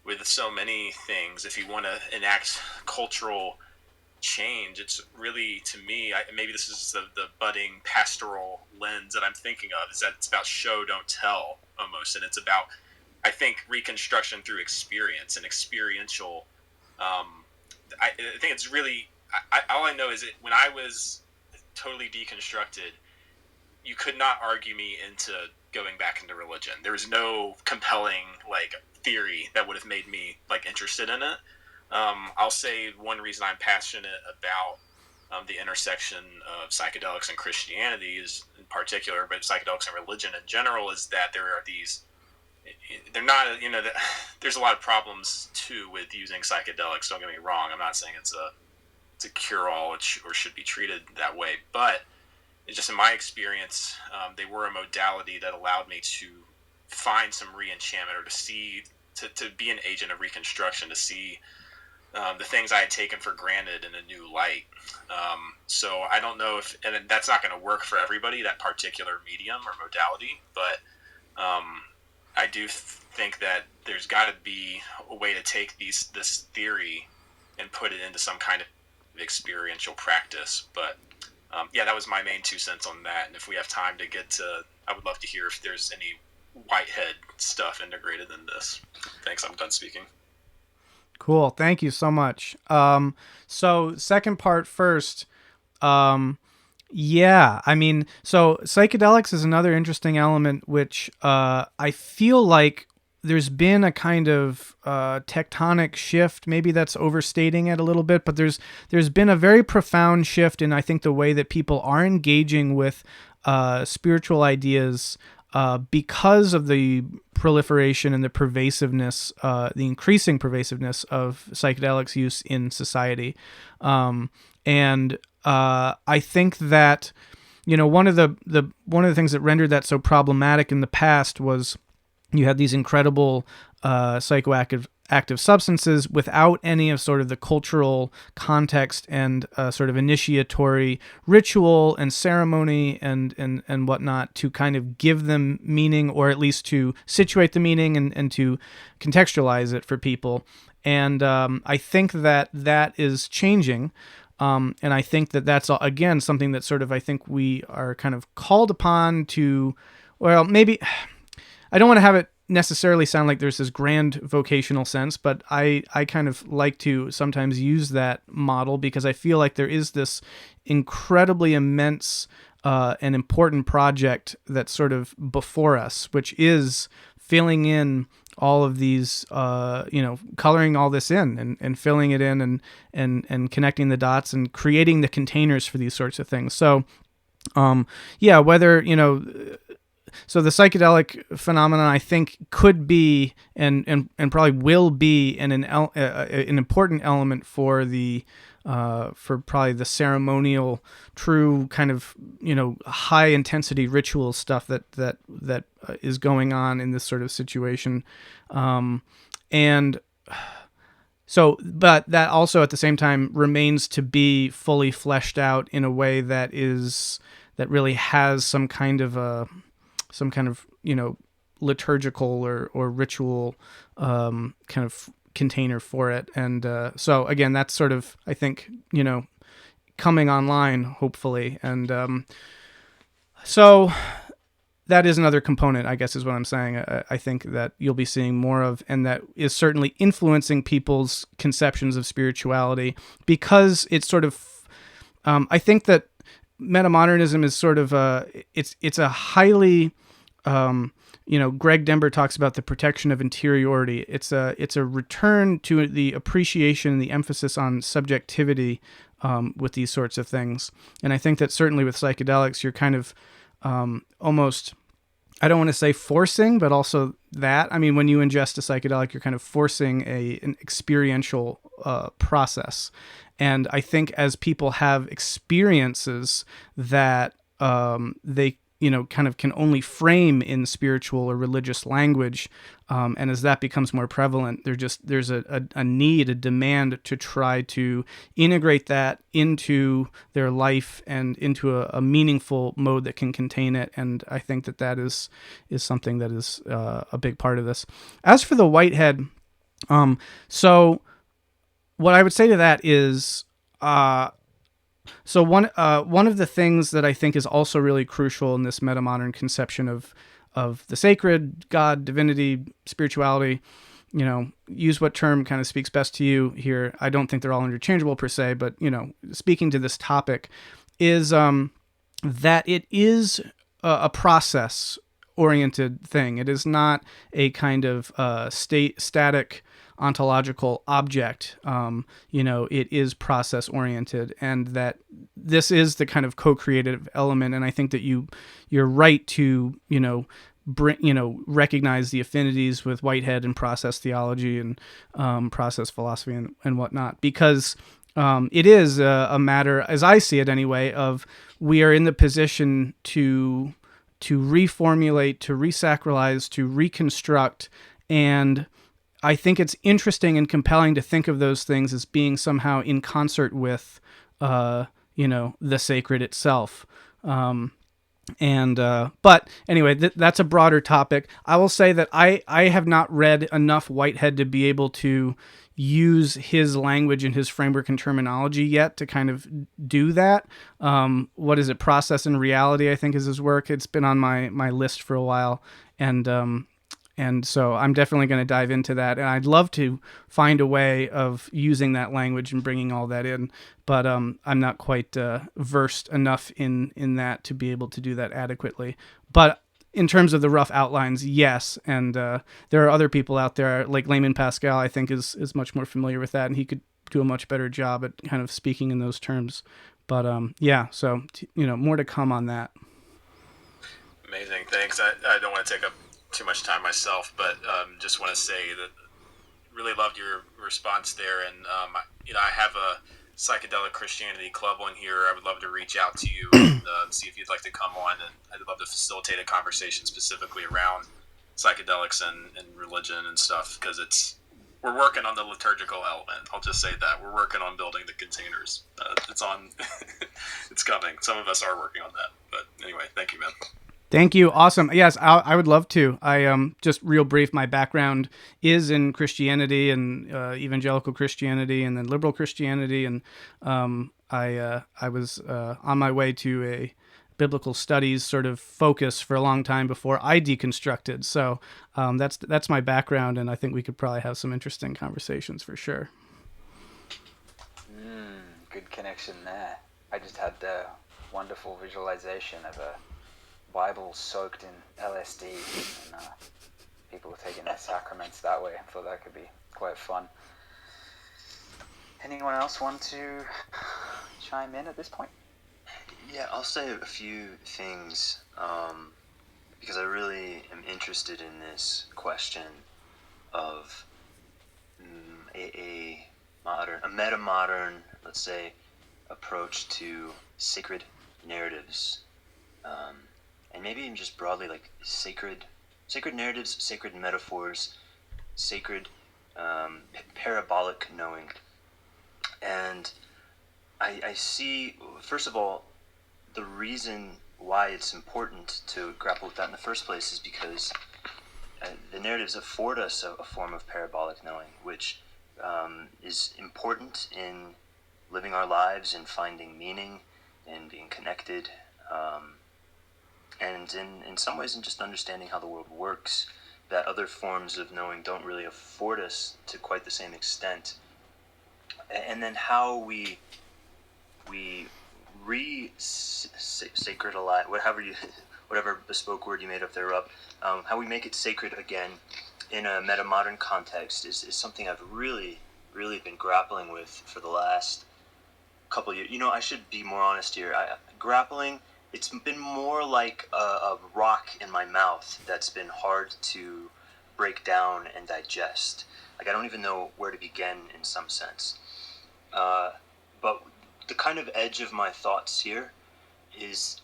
Speaker 6: with so many things, if you want to enact cultural change, it's really, to me, maybe this is the budding pastoral lens that I'm thinking of, is that it's about show, don't tell almost. And it's about, I think, reconstruction through experience and experiential. I think it's really, all I know is that when I was totally deconstructed, you could not argue me into going back into religion. There was no compelling theory that would have made me interested in it. I'll say one reason I'm passionate about the intersection of psychedelics and Christianity is in particular, but psychedelics and religion in general, is that there are these, they're not, there's a lot of problems too with using psychedelics. Don't get me wrong. I'm not saying it's a cure-all or should be treated that way, but it's just in my experience, they were a modality that allowed me to find some re-enchantment, or to be an agent of reconstruction, to see the things I had taken for granted in a new light. So I don't know and that's not going to work for everybody, that particular medium or modality, but I do think that there's got to be a way to take this theory and put it into some kind of experiential practice. But that was my main 2 cents on that. And if we have time to get to, I would love to hear if there's any Whitehead stuff integrated in this. Thanks, I'm done speaking.
Speaker 2: Cool. Thank you so much. So second part first. Yeah, I mean, so psychedelics is another interesting element, which I feel like there's been a kind of tectonic shift. Maybe that's overstating it a little bit, but there's been a very profound shift in, I think, the way that people are engaging with spiritual ideas because of the proliferation and the pervasiveness, the increasing pervasiveness of psychedelics use in society. And I think that, one of the things that rendered that so problematic in the past was you had these incredible psychoactive substances without any of sort of the cultural context and sort of initiatory ritual and ceremony and whatnot to kind of give them meaning, or at least to situate the meaning and to contextualize it for people. And I think that is changing. And I think that's, again, something that sort of, I think we are kind of called upon to, well, maybe, I don't want to have it necessarily sound like there's this grand vocational sense, but I kind of like to sometimes use that model because I feel like there is this incredibly immense and important project that's sort of before us, which is filling in all of these, coloring all this in and filling it in and connecting the dots and creating the containers for these sorts of things. So, whether, so the psychedelic phenomenon, I think, could be and probably will be an important element for for probably the ceremonial, true kind of high intensity ritual stuff that is going on in this sort of situation, and so, but that also at the same time remains to be fully fleshed out in a way that really has some kind of liturgical or ritual kind of container for it. And so again, that's sort of, I think, coming online, hopefully. And so that is another component, I guess, is what I'm saying. I think that you'll be seeing more of, and that is certainly influencing people's conceptions of spirituality, because it's sort of, I think that metamodernism is sort of it's a highly Greg Dember talks about the protection of interiority. It's a return to the appreciation, the emphasis on subjectivity with these sorts of things. And I think that certainly with psychedelics, you're kind of almost, I don't want to say forcing, but also that. I mean, when you ingest a psychedelic, you're kind of forcing an experiential process. And I think as people have experiences that they kind of can only frame in spiritual or religious language, and as that becomes more prevalent, there's a need, a demand to try to integrate that into their life and into a meaningful mode that can contain it. And I think that is something that is a big part of this. As for the Whitehead, so what I would say to that is, so one of the things that I think is also really crucial in this metamodern conception of the sacred, God, divinity, spirituality, use what term kind of speaks best to you here. I don't think they're all interchangeable per se, but speaking to this topic is that it is a process oriented thing. It is not a kind of static ontological object. It is process oriented, and that this is the kind of co-creative element. And I think that you're right to recognize the affinities with Whitehead and process theology and process philosophy and whatnot, because it is a matter, as I see it anyway, of we are in the position to reformulate, to resacralize, to reconstruct. And I think it's interesting and compelling to think of those things as being somehow in concert with, the sacred itself. But anyway, that's a broader topic. I will say that I have not read enough Whitehead to be able to use his language and his framework and terminology yet to kind of do that. What is it? Process and Reality, I think, is his work. It's been on my list for a while. And so I'm definitely going to dive into that. And I'd love to find a way of using that language and bringing all that in. But I'm not quite versed enough in that to be able to do that adequately. But in terms of the rough outlines, yes. And there are other people out there, like Layman Pascal, I think is much more familiar with that. And he could do a much better job at kind of speaking in those terms. But yeah, so, more to come on that.
Speaker 6: Amazing. Thanks. I don't want to take up too much time myself, but just want to say that really loved your response there. And I have a Psychedelic Christianity club on here. I would love to reach out to you and see if you'd like to come on, and I'd love to facilitate a conversation specifically around psychedelics and religion and stuff, because we're working on the liturgical element. I'll just say that we're working on building the containers. It's on it's coming. Some of us are working on that, but anyway, thank you, man.
Speaker 2: Thank you. Awesome. Yes, I would love to. I just real brief. My background is in Christianity and evangelical Christianity, and then liberal Christianity, and I was on my way to a biblical studies sort of focus for a long time before I deconstructed. So that's my background, and I think we could probably have some interesting conversations for sure.
Speaker 1: Good connection there. I just had the wonderful visualization of a Bible soaked in LSD, and people taking their sacraments that way. I thought that could be quite fun. Anyone else want to chime in at this point?
Speaker 3: Yeah, I'll say a few things because I really am interested in this question of a metamodern, let's say, approach to sacred narratives. And maybe even just broadly, like sacred narratives, sacred metaphors, sacred parabolic knowing. And I see, first of all, the reason why it's important to grapple with that in the first place is because the narratives afford us a form of parabolic knowing, which is important in living our lives and finding meaning and being connected. And in some ways in just understanding how the world works, that other forms of knowing don't really afford us to quite the same extent. And then how we re-sacredalize, whatever bespoke word you made up there, Rob, how we make it sacred again in a metamodern context is something I've really been grappling with for the last couple of years. I should be more honest here. Grappling, it's been more like a rock in my mouth that's been hard to break down and digest. Like, I don't even know where to begin in some sense. But the kind of edge of my thoughts here is,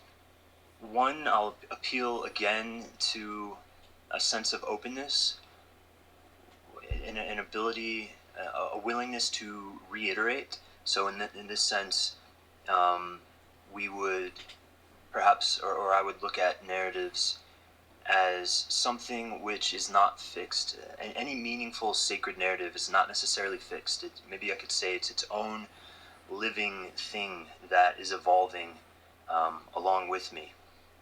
Speaker 3: one, I'll appeal again to a sense of openness, an ability, a willingness to reiterate. So in this sense, we would perhaps, or I would look at narratives as something which is not fixed. Any meaningful sacred narrative is not necessarily fixed. Maybe I could say it's its own living thing that is evolving along with me.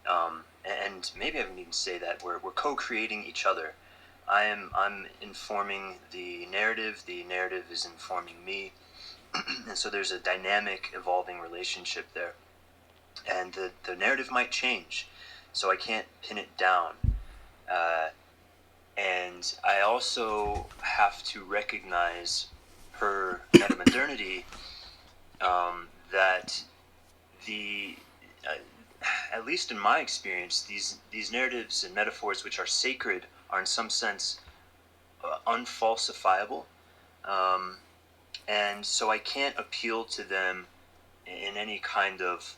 Speaker 3: And maybe I wouldn't even say that. We're co-creating each other. I'm informing the narrative is informing me, and so there's a dynamic, evolving relationship there. And the narrative might change, so I can't pin it down. And I also have to recognize, per Metamodernity, that at least in my experience, these narratives and metaphors which are sacred are in some sense unfalsifiable, and so I can't appeal to them in any kind of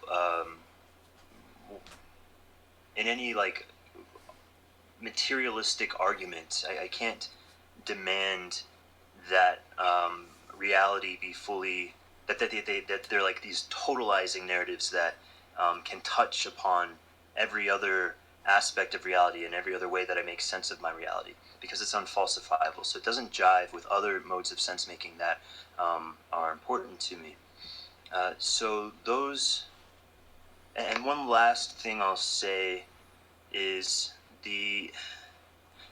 Speaker 3: in any like materialistic argument. I can't demand that reality be fully that they're like these totalizing narratives that can touch upon every other aspect of reality and every other way that I make sense of my reality, because it's unfalsifiable. So it doesn't jive with other modes of sense making that are important to me. So those, and one last thing I'll say is the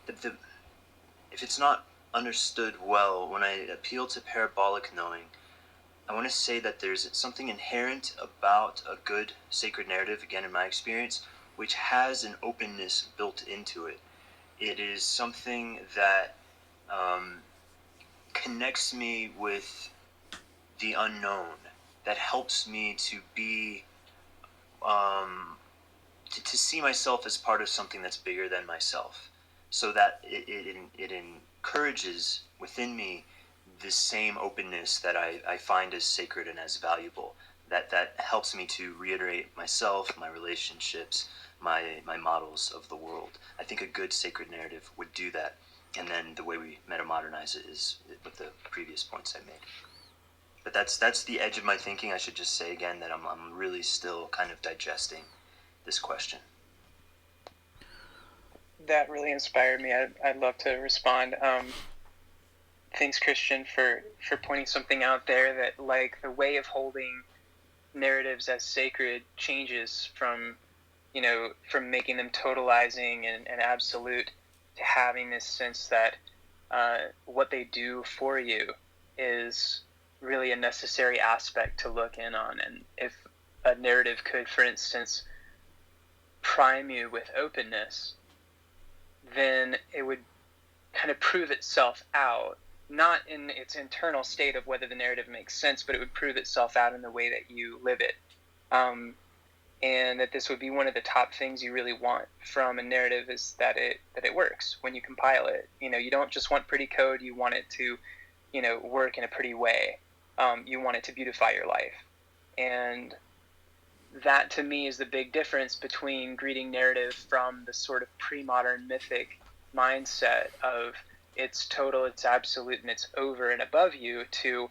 Speaker 3: if it's not understood well, when I appeal to parabolic knowing, I want to say that there's something inherent about a good sacred narrative, again in my experience, which has an openness built into it. It is something that connects me with the unknown, that helps me to be to see myself as part of something that's bigger than myself, so that it encourages within me this same openness that I find as sacred and as valuable, that helps me to reiterate myself, my relationships, my models of the world. I think a good sacred narrative would do that, and then the way we metamodernize it is with the previous points I made. But that's the edge of my thinking. I should just say again that I'm really still kind of digesting this question.
Speaker 5: That really inspired me. I'd love to respond. Thanks, Christian, for pointing something out there, that like the way of holding narratives as sacred changes from making them totalizing and absolute, to having this sense that what they do for you is really a necessary aspect to look in on. And if a narrative could, for instance, prime you with openness, then it would kind of prove itself out, not in its internal state of whether the narrative makes sense, but it would prove itself out in the way that you live it. And that this would be one of the top things you really want from a narrative, is that it works when you compile it. You don't just want pretty code, you want it to, work in a pretty way. You want it to beautify your life. And that, to me, is the big difference between greeting narrative from the sort of pre-modern mythic mindset of it's total, it's absolute, and it's over and above you, to,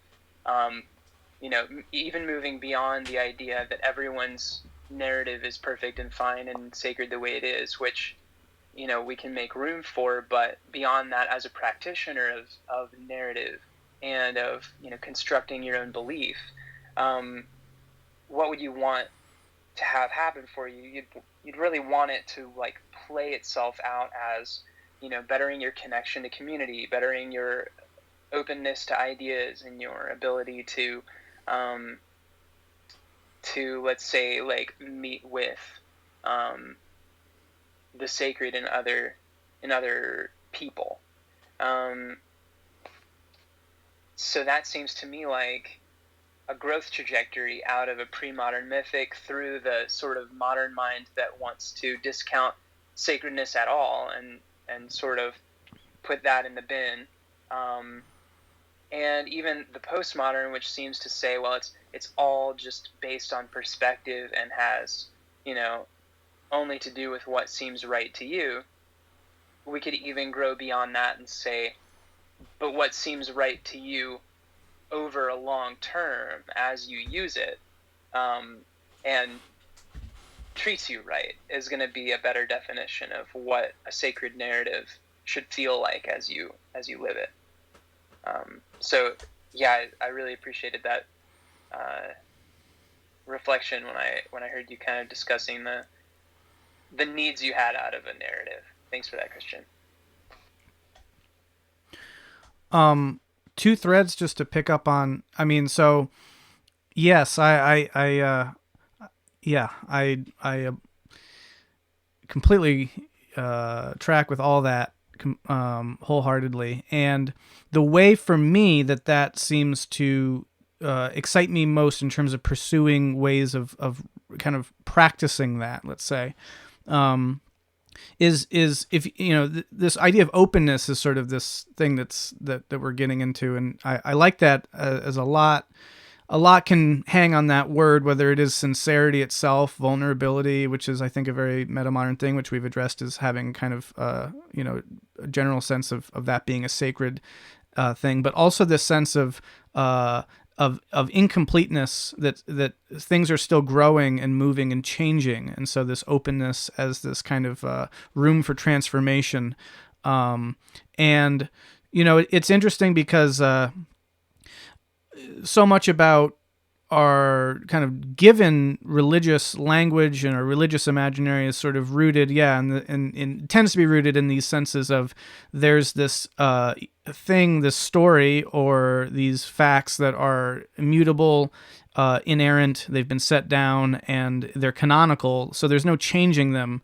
Speaker 5: even moving beyond the idea that everyone's narrative is perfect and fine and sacred the way it is, which, we can make room for. But beyond that, as a practitioner of narrative and of, constructing your own belief, what would you want to have happen for you? You'd really want it to like play itself out as, bettering your connection to community, bettering your openness to ideas, and your ability to let's say, like, meet with the sacred in other people. So that seems to me like a growth trajectory out of a pre-modern mythic through the sort of modern mind that wants to discount sacredness at all and sort of put that in the bin. And even the postmodern, which seems to say, well, it's all just based on perspective and has, only to do with what seems right to you. We could even grow beyond that and say, but what seems right to you over a long term as you use it, and treats you right, is going to be a better definition of what a sacred narrative should feel like as you live it. So yeah, I really appreciated that reflection when I heard you kind of discussing the needs you had out of a narrative. Thanks for that, Christian.
Speaker 2: Two threads just to pick up on. I mean, so yes, I completely track with all that wholeheartedly. And the way for me that seems to excite me most in terms of pursuing ways of kind of practicing that, let's say, is if this idea of openness is sort of this thing that we're getting into, and I like that as a lot can hang on that word, whether it is sincerity itself, vulnerability, which is I think a very metamodern thing, which we've addressed as having kind of a general sense of that being a sacred thing, but also this sense of incompleteness, that things are still growing and moving and changing, and so this openness as this kind of room for transformation. And it's interesting because so much about our kind of given religious language and our religious imaginary is sort of rooted, and tends to be rooted in these senses of there's this thing, this story, or these facts that are immutable, inerrant, they've been set down, and they're canonical, so there's no changing them.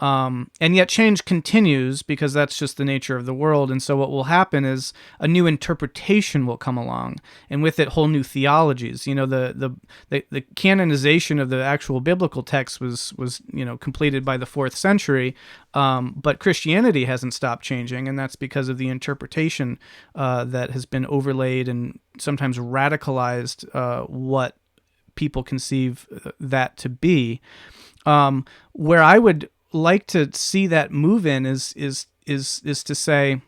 Speaker 2: And yet change continues because that's just the nature of the world. And so what will happen is a new interpretation will come along, and with it whole new theologies. The canonization of the actual biblical text was completed by the 4th century, but Christianity hasn't stopped changing, and that's because of the interpretation that has been overlaid and sometimes radicalized what people conceive that to be. Where I would like to see that move in is to say,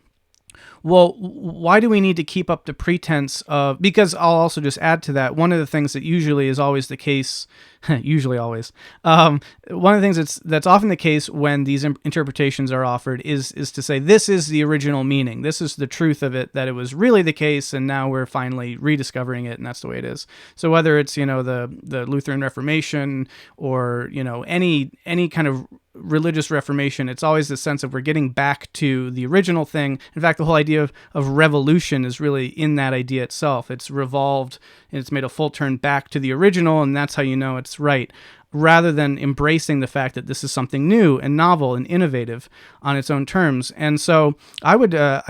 Speaker 2: well, why do we need to keep up the pretense of, because I'll also just add to that, one of the things that usually is always the case, usually always, one of the things that's often the case when these interpretations are offered is to say, this is the original meaning, this is the truth of it, that it was really the case, and now we're finally rediscovering it, and that's the way it is. So whether it's, the Lutheran Reformation or, any kind of religious reformation, it's always the sense of we're getting back to the original thing. In fact, the whole idea of revolution is really in that idea itself. It's revolved and it's made a full turn back to the original, and that's how it's right, rather than embracing the fact that this is something new and novel and innovative on its own terms. And so I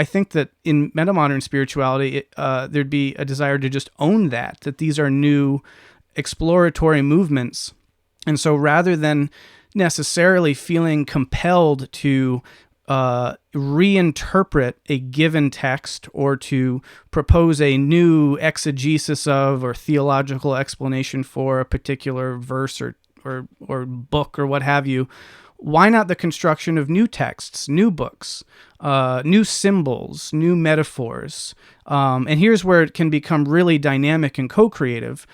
Speaker 2: think that in metamodern spirituality, there'd be a desire to just own that these are new exploratory movements. And so rather than necessarily feeling compelled to reinterpret a given text or to propose a new exegesis of or theological explanation for a particular verse or book or what have you, why not the construction of new texts, new books, new symbols, new metaphors? And here's where it can become really dynamic and co-creative,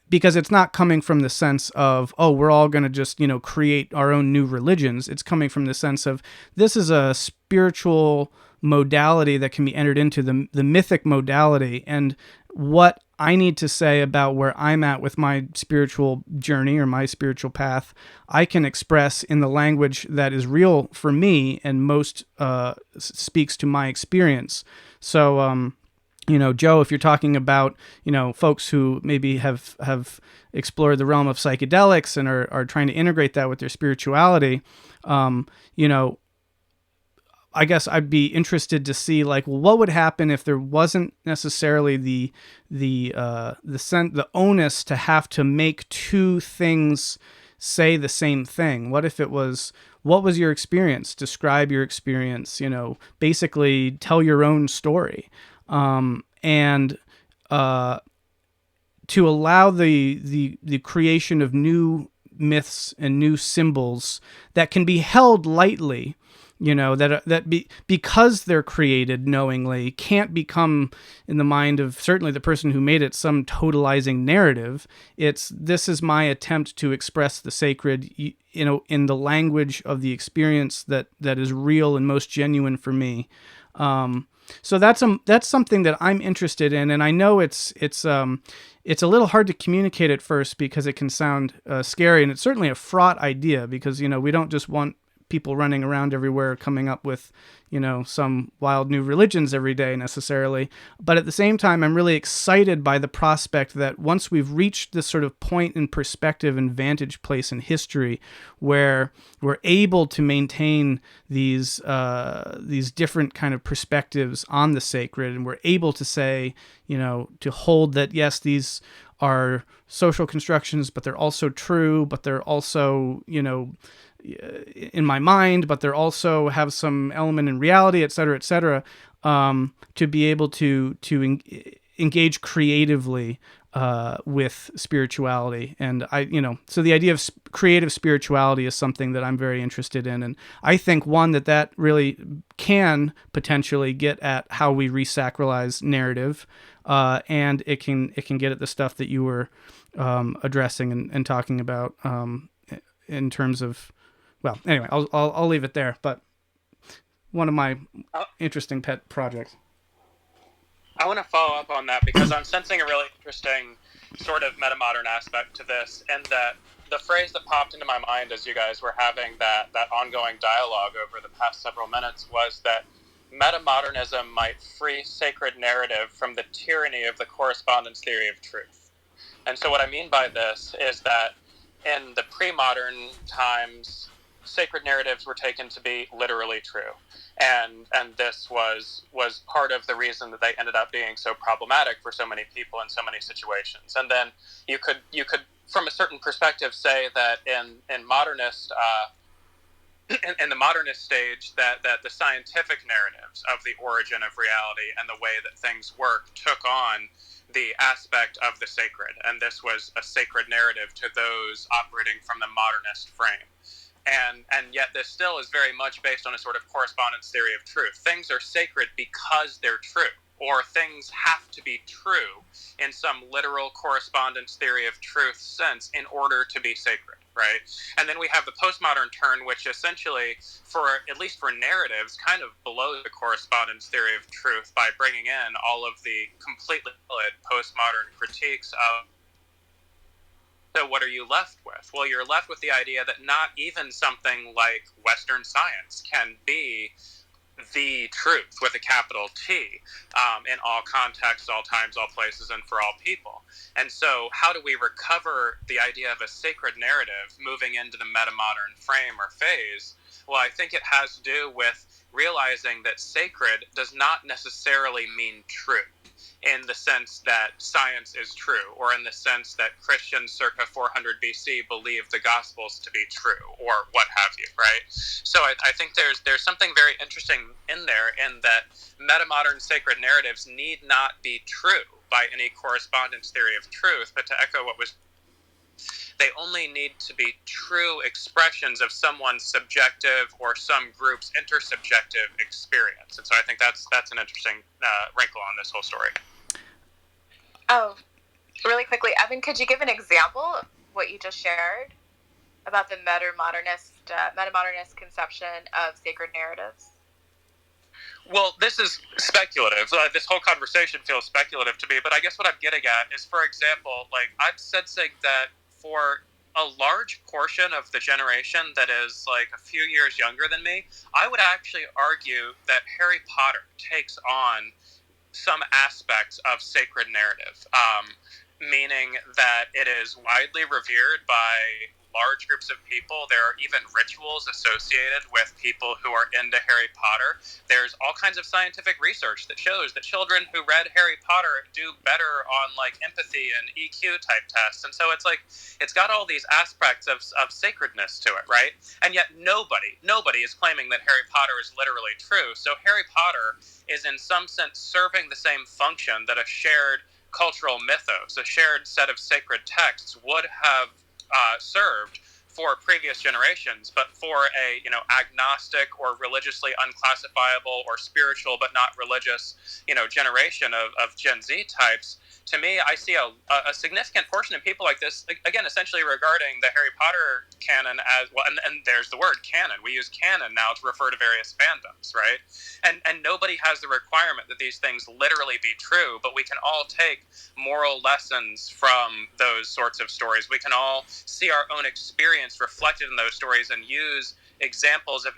Speaker 2: because it's not coming from the sense of, oh, we're all going to just, create our own new religions. It's coming from the sense of this is a spiritual modality that can be entered into, the mythic modality, and what I need to say about where I'm at with my spiritual journey or my spiritual path, I can express in the language that is real for me and most speaks to my experience. So Joe, if you're talking about, folks who maybe have explored the realm of psychedelics and are trying to integrate that with their spirituality, I guess I'd be interested to see, like, well, what would happen if there wasn't necessarily the onus to have to make two things say the same thing. What if it was, what was your experience? Describe your experience. Basically tell your own story, and to allow the creation of new myths and new symbols that can be held lightly. Because they're created knowingly, can't become, in the mind of certainly the person who made it, some totalizing narrative. This is my attempt to express the sacred, in the language of the experience that is real and most genuine for me. So that's something that I'm interested in, and I know it's a little hard to communicate at first because it can sound scary, and it's certainly a fraught idea because we don't just want people running around everywhere coming up with, some wild new religions every day necessarily. But at the same time, I'm really excited by the prospect that once we've reached this sort of point in perspective and vantage place in history where we're able to maintain these different kind of perspectives on the sacred, and we're able to say, to hold that, yes, these are social constructions, but they're also true, but they're also, in my mind, but they're also have some element in reality, et cetera, to be able to engage creatively with spirituality. And so the idea of creative spirituality is something that I'm very interested in. And I think one that really can potentially get at how we resacralize narrative, and it can get at the stuff that you were addressing and talking about in terms of. Well, anyway, I'll leave it there. But one of my interesting pet projects.
Speaker 4: I want to follow up on that because I'm sensing a really interesting sort of metamodern aspect to this, and that the phrase that popped into my mind as you guys were having that ongoing dialogue over the past several minutes was that metamodernism might free sacred narrative from the tyranny of the correspondence theory of truth. And so what I mean by this is that in the pre-modern times, sacred narratives were taken to be literally true, and this was part of the reason that they ended up being so problematic for so many people in so many situations. And then you could from a certain perspective say that in modernist in the modernist stage that the scientific narratives of the origin of reality and the way that things work took on the aspect of the sacred, and this was a sacred narrative to those operating from the modernist frame. And yet this still is very much based on a sort of correspondence theory of truth. Things are sacred because they're true, or things have to be true in some literal correspondence theory of truth sense in order to be sacred, right? And then we have the postmodern turn, which essentially, at least for narratives, kind of blows the correspondence theory of truth by bringing in all of the completely valid postmodern critiques of. So what are you left with? Well, you're left with the idea that not even something like Western science can be the truth with a capital T in all contexts, all times, all places, and for all people. And so how do we recover the idea of a sacred narrative moving into the metamodern frame or phase? Well, I think it has to do with realizing that sacred does not necessarily mean true, in the sense that science is true, or in the sense that Christians circa 400 BC believed the Gospels to be true, or what have you, right? So I think there's something very interesting in there, in that metamodern sacred narratives need not be true by any correspondence theory of truth, but to echo what was, they only need to be true expressions of someone's subjective or some group's intersubjective experience. And so I think that's an interesting wrinkle on this whole story.
Speaker 7: Oh, really quickly, Evan, could you give an example of what you just shared about the metamodernist conception of sacred narratives?
Speaker 4: Well, this is speculative. This whole conversation feels speculative to me, but I guess what I'm getting at is, for example, like, I'm sensing that for a large portion of the generation that is like a few years younger than me, I would actually argue that Harry Potter takes on some aspects of sacred narrative, meaning that it is widely revered by large groups of people. There are even rituals associated with people who are into Harry Potter. There's all kinds of scientific research that shows that children who read Harry Potter do better on like empathy and EQ type tests. And so it's like, it's got all these aspects of sacredness to it, right? And yet nobody is claiming that Harry Potter is literally true. So Harry Potter is in some sense serving the same function that a shared cultural mythos, a shared set of sacred texts would have served for previous generations, but for a agnostic or religiously unclassifiable or spiritual but not religious generation of Gen Z types. To me, I see a significant portion of people like this, again, essentially regarding the Harry Potter canon as well, and there's the word canon. We use canon now to refer to various fandoms, right? And nobody has the requirement that these things literally be true, but we can all take moral lessons from those sorts of stories. We can all see our own experience reflected in those stories and use examples of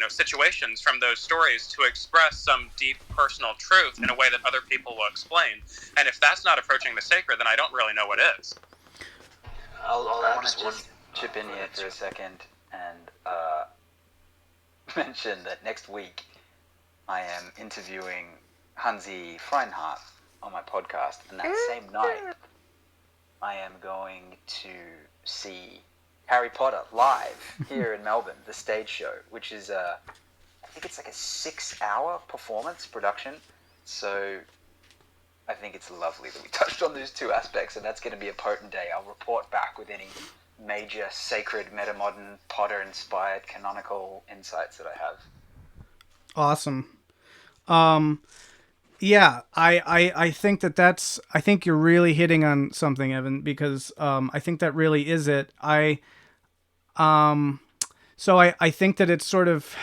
Speaker 4: situations from those stories to express some deep personal truth in a way that other people will explain. And if that's not approaching the sacred, then I don't really know what is.
Speaker 1: I want to just chip in here for a second and mention that next week I am interviewing Hansi Freinhardt on my podcast, and that same night I am going to see Harry Potter live here in Melbourne, the stage show, which is I think it's like a 6-hour performance production. So I think it's lovely that we touched on those two aspects, and that's going to be a potent day. I'll report back with any major sacred, metamodern, Potter-inspired, canonical insights that I have.
Speaker 2: Awesome. Yeah, I think I think you're really hitting on something, Evan, because I think that really is it. So I think that it's sort of,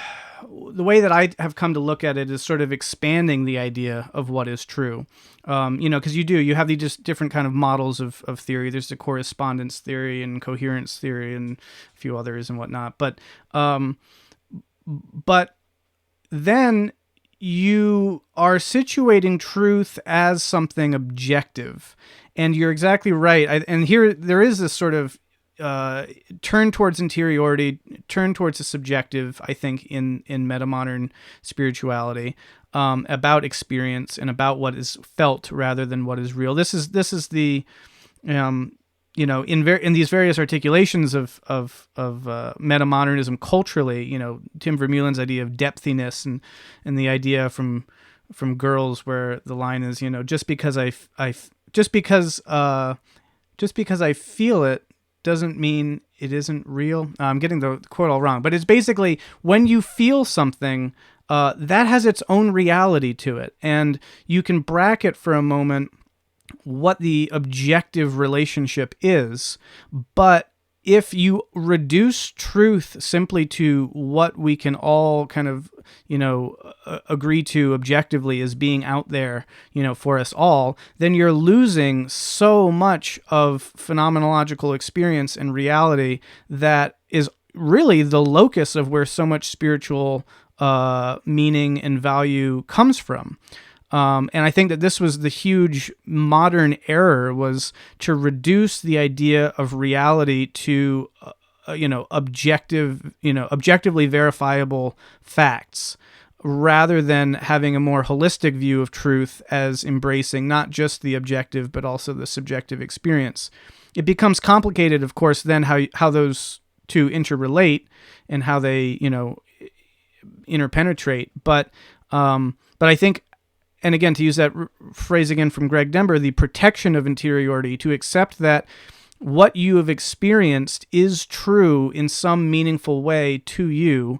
Speaker 2: the way that I have come to look at it is sort of expanding the idea of what is true. Because you have these just different kind of models of theory. There's the correspondence theory and coherence theory and a few others and whatnot. But then you are situating truth as something objective, and you're exactly right. And here there is this sort of turn towards interiority, turn towards the subjective, I think, in metamodern spirituality, about experience and about what is felt rather than what is real. This is the in these various articulations of metamodernism culturally, Tim Vermeulen's idea of depthiness and the idea from Girls where the line is, just because I feel it doesn't mean it isn't real. I'm getting the quote all wrong, but it's basically when you feel something, that has its own reality to it, and you can bracket for a moment what the objective relationship is, but if you reduce truth simply to what we can all kind of, agree to objectively as being out there, for us all, then you're losing so much of phenomenological experience and reality that is really the locus of where so much spiritual meaning and value comes from. And I think that this was the huge modern error, was to reduce the idea of reality to, objectively verifiable facts, rather than having a more holistic view of truth as embracing not just the objective, but also the subjective experience. It becomes complicated, of course, then how those two interrelate and how they, interpenetrate. But I think, and again, to use that phrase again from Greg Dember, the protection of interiority, to accept that what you have experienced is true in some meaningful way to you,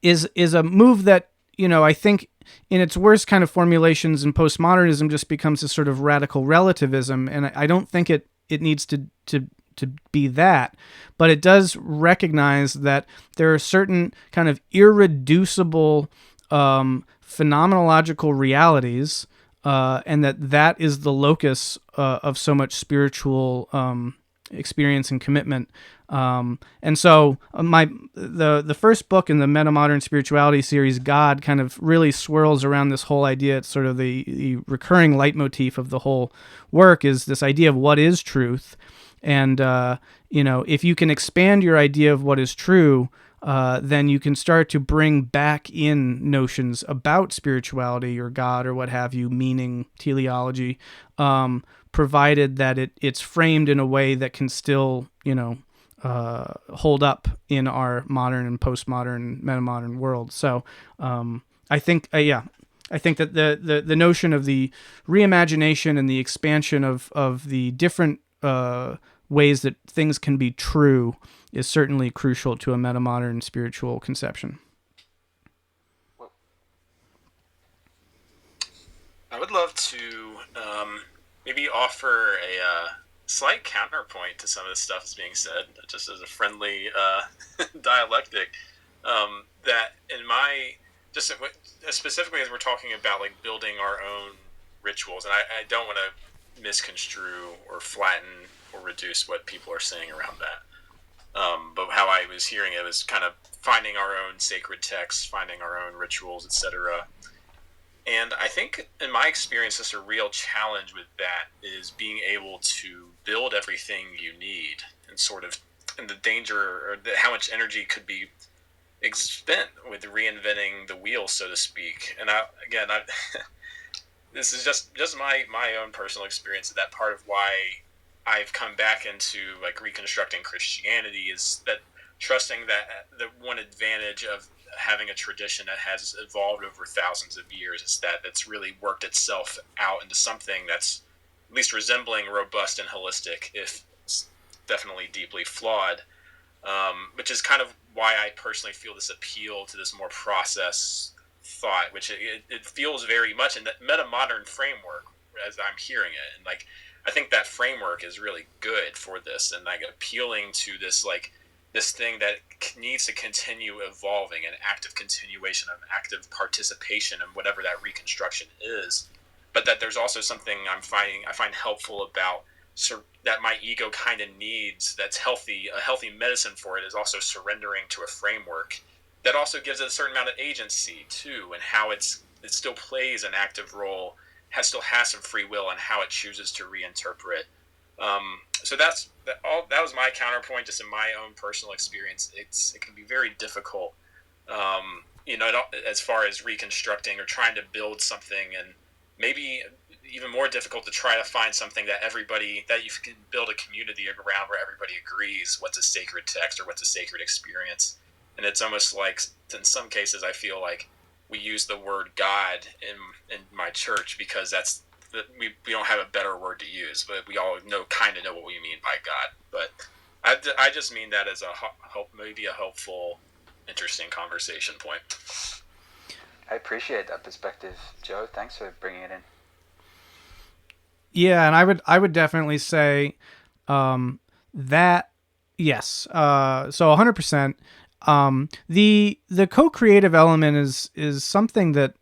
Speaker 2: is a move that, I think in its worst kind of formulations in postmodernism just becomes a sort of radical relativism. And I don't think it needs to be that, but it does recognize that there are certain kind of irreducible phenomenological realities, and that is the locus of so much spiritual experience and commitment. And so the first book in the Metamodern Spirituality series, God, kind of really swirls around this whole idea. It's sort of the recurring leitmotif of the whole work is this idea of what is truth. And, if you can expand your idea of what is true, then you can start to bring back in notions about spirituality or God or what have you, meaning, teleology, provided that it's framed in a way that can still, hold up in our modern and postmodern, metamodern world. So I think that the notion of the reimagination and the expansion of the different ways that things can be true is certainly crucial to a metamodern spiritual conception.
Speaker 6: I would love to maybe offer a slight counterpoint to some of the stuff that's being said, just as a friendly dialectic. That in my specifically as we're talking about like building our own rituals, and I don't want to misconstrue or flatten or reduce what people are saying around that. But how I was hearing it was kind of finding our own sacred texts, finding our own rituals, etc. And I think, in my experience, just a real challenge with that is being able to build everything you need, and the danger or how much energy could be spent with reinventing the wheel, so to speak. And this is just my own personal experience. That part of why I've come back into like reconstructing Christianity is that trusting that the one advantage of having a tradition that has evolved over thousands of years is that it's really worked itself out into something that's at least resembling robust and holistic, if definitely deeply flawed, which is kind of why I personally feel this appeal to this more process thought, which it feels very much in that metamodern framework as I'm hearing it. And like, I think that framework is really good for this and like appealing to this, like this thing that needs to continue evolving, an active continuation of active participation in whatever that reconstruction is. But that there's also something I find helpful about that my ego kind of needs, that's healthy. A healthy medicine for it is also surrendering to a framework that also gives it a certain amount of agency too, and how it still plays an active role, still has some free will, and how it chooses to reinterpret. So that was my counterpoint, just in my own personal experience. It can be very difficult, as far as reconstructing or trying to build something, and maybe even more difficult to try to find something that you can build a community around where everybody agrees what's a sacred text or what's a sacred experience. And it's almost like, in some cases, I feel like we use the word God in my church because we don't have a better word to use, but we all kind of know what we mean by God. But I just mean that as maybe a helpful, interesting conversation point.
Speaker 1: I appreciate that perspective, Joe. Thanks for bringing it in.
Speaker 2: Yeah, and I would definitely say that yes. So 100%. The co-creative element is something that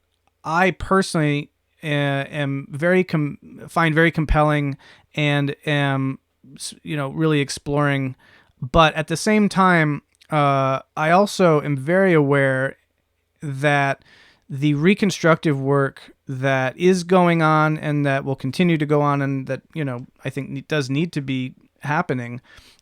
Speaker 2: I personally am find very compelling and am really exploring, but at the same time I also am very aware that the reconstructive work that is going on and that will continue to go on, and that I think does need to be happening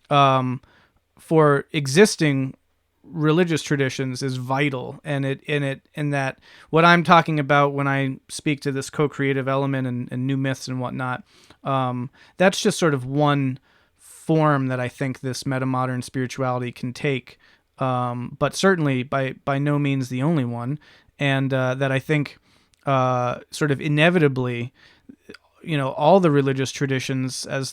Speaker 2: for existing religious traditions is vital, and that what I'm talking about when I speak to this co-creative element and new myths and whatnot, that's just sort of one form that I think this metamodern spirituality can take, but certainly by no means the only one, and that I think sort of inevitably, all the religious traditions, as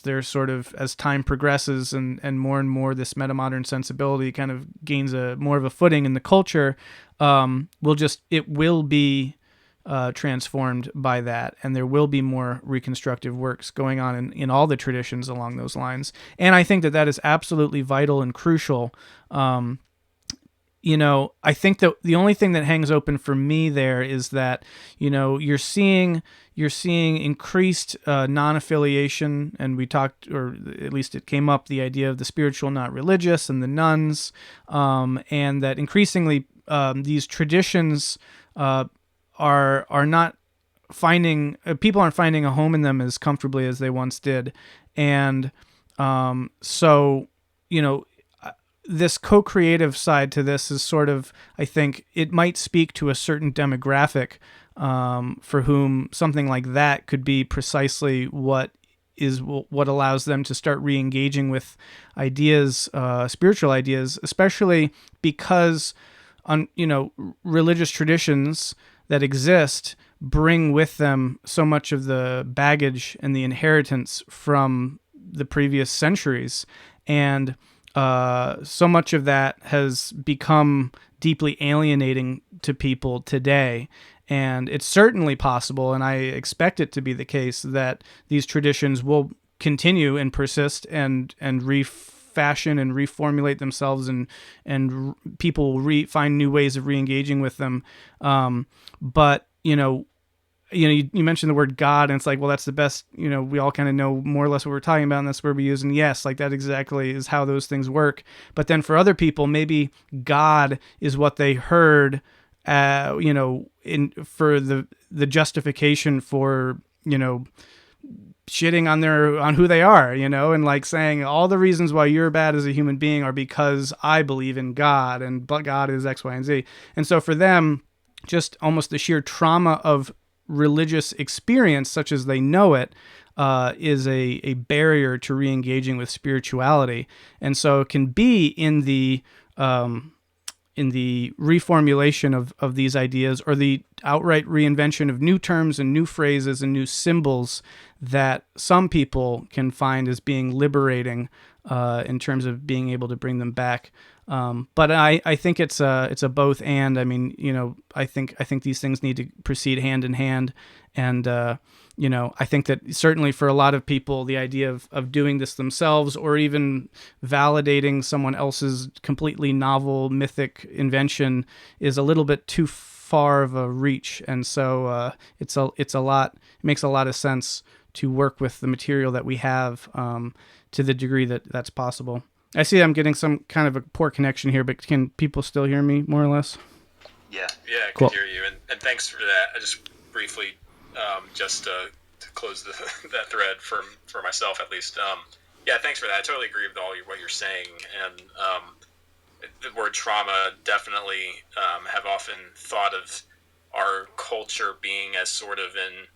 Speaker 2: time progresses and more this metamodern sensibility kind of gains more of a footing in the culture, will be transformed by that, and there will be more reconstructive works going on in all the traditions along those lines. And I think that is absolutely vital and crucial, I think that the only thing that hangs open for me there is that, you're seeing increased non-affiliation, and we talked, or at least it came up, the idea of the spiritual, not religious, and the nuns, and that increasingly these traditions are not finding, people aren't finding a home in them as comfortably as they once did, and so this co-creative side to this is sort of, I think it might speak to a certain demographic for whom something like that could be precisely what allows them to start re-engaging with ideas, spiritual ideas, especially because religious traditions that exist bring with them so much of the baggage and the inheritance from the previous centuries, and so much of that has become deeply alienating to people today. And it's certainly possible, and I expect it to be the case, that these traditions will continue and persist and refashion and reformulate themselves, and people will find new ways of re-engaging with them. But you mentioned the word God, and it's like, well, that's the best, we all kind of know more or less what we're talking about, and that's where we use, and yes, like that exactly is how those things work. But then for other people, maybe God is what they heard, for the justification for, shitting on who they are, and like saying all the reasons why you're bad as a human being are because I believe in God, and but God is X, Y, and Z. And so for them, just almost the sheer trauma of religious experience, such as they know it, is a barrier to re-engaging with spirituality. And so it can be in the reformulation of these ideas, or the outright reinvention of new terms and new phrases and new symbols, that some people can find as being liberating in terms of being able to bring them back. But I think it's a both and. I mean, I think these things need to proceed hand in hand, and I think that certainly for a lot of people, the idea of doing this themselves, or even validating someone else's completely novel mythic invention, is a little bit too far of a reach, and so it makes a lot of sense to work with the material that we have to the degree that that's possible. I see I'm getting some kind of a poor connection here, but can people still hear me more or less?
Speaker 3: Yeah,
Speaker 6: I
Speaker 2: cool.
Speaker 6: can hear you, and thanks for that. I just briefly, just to close that thread for myself at least. Thanks for that. I totally agree with what you're saying, and the word trauma, definitely have often thought of our culture being as sort of in,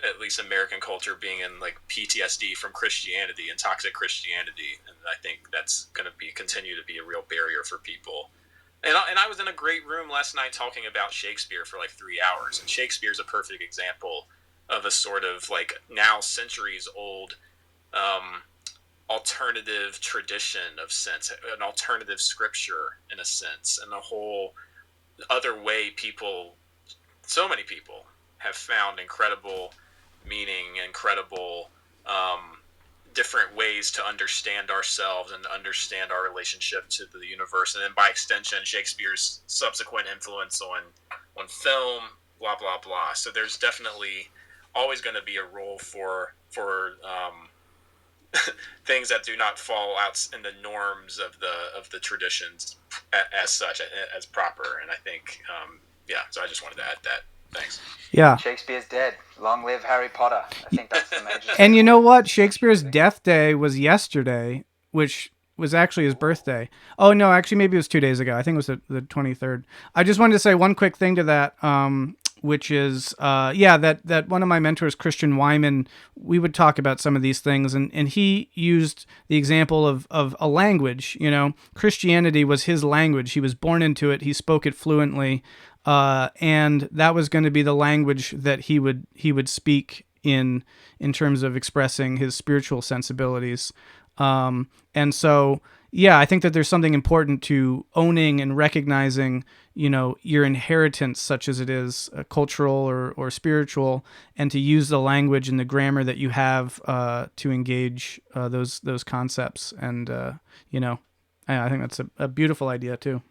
Speaker 6: at least American culture, being in like PTSD from Christianity and toxic Christianity, and I think that's going to continue to be a real barrier for people. And I was in a great room last night talking about Shakespeare for like 3 hours, and Shakespeare's a perfect example of a sort of like now centuries old alternative tradition of sense, an alternative scripture in a sense, and a whole other way so many people have found incredible meaning, incredible different ways to understand ourselves and to understand our relationship to the universe, and then by extension Shakespeare's subsequent influence on film, blah blah blah. So there's definitely always going to be a role for things that do not fall out in the norms of the traditions as such, as proper. And I think so I just wanted to add that. Thanks.
Speaker 2: Yeah.
Speaker 1: Shakespeare's dead. Long live Harry Potter. I think that's the major.
Speaker 2: And you know what? Shakespeare's death day was yesterday, which was actually his birthday. Oh, no, actually, maybe it was 2 days ago. I think it was the 23rd. I just wanted to say one quick thing to that, which is, that one of my mentors, Christian Wyman, we would talk about some of these things, and he used the example of a language. Christianity was his language. He was born into it. He spoke it fluently. And that was going to be the language that he would speak in terms of expressing his spiritual sensibilities. And so, I think that there's something important to owning and recognizing, your inheritance, such as it is cultural or spiritual, and to use the language and the grammar that you have to engage those concepts. And I think that's a beautiful idea too.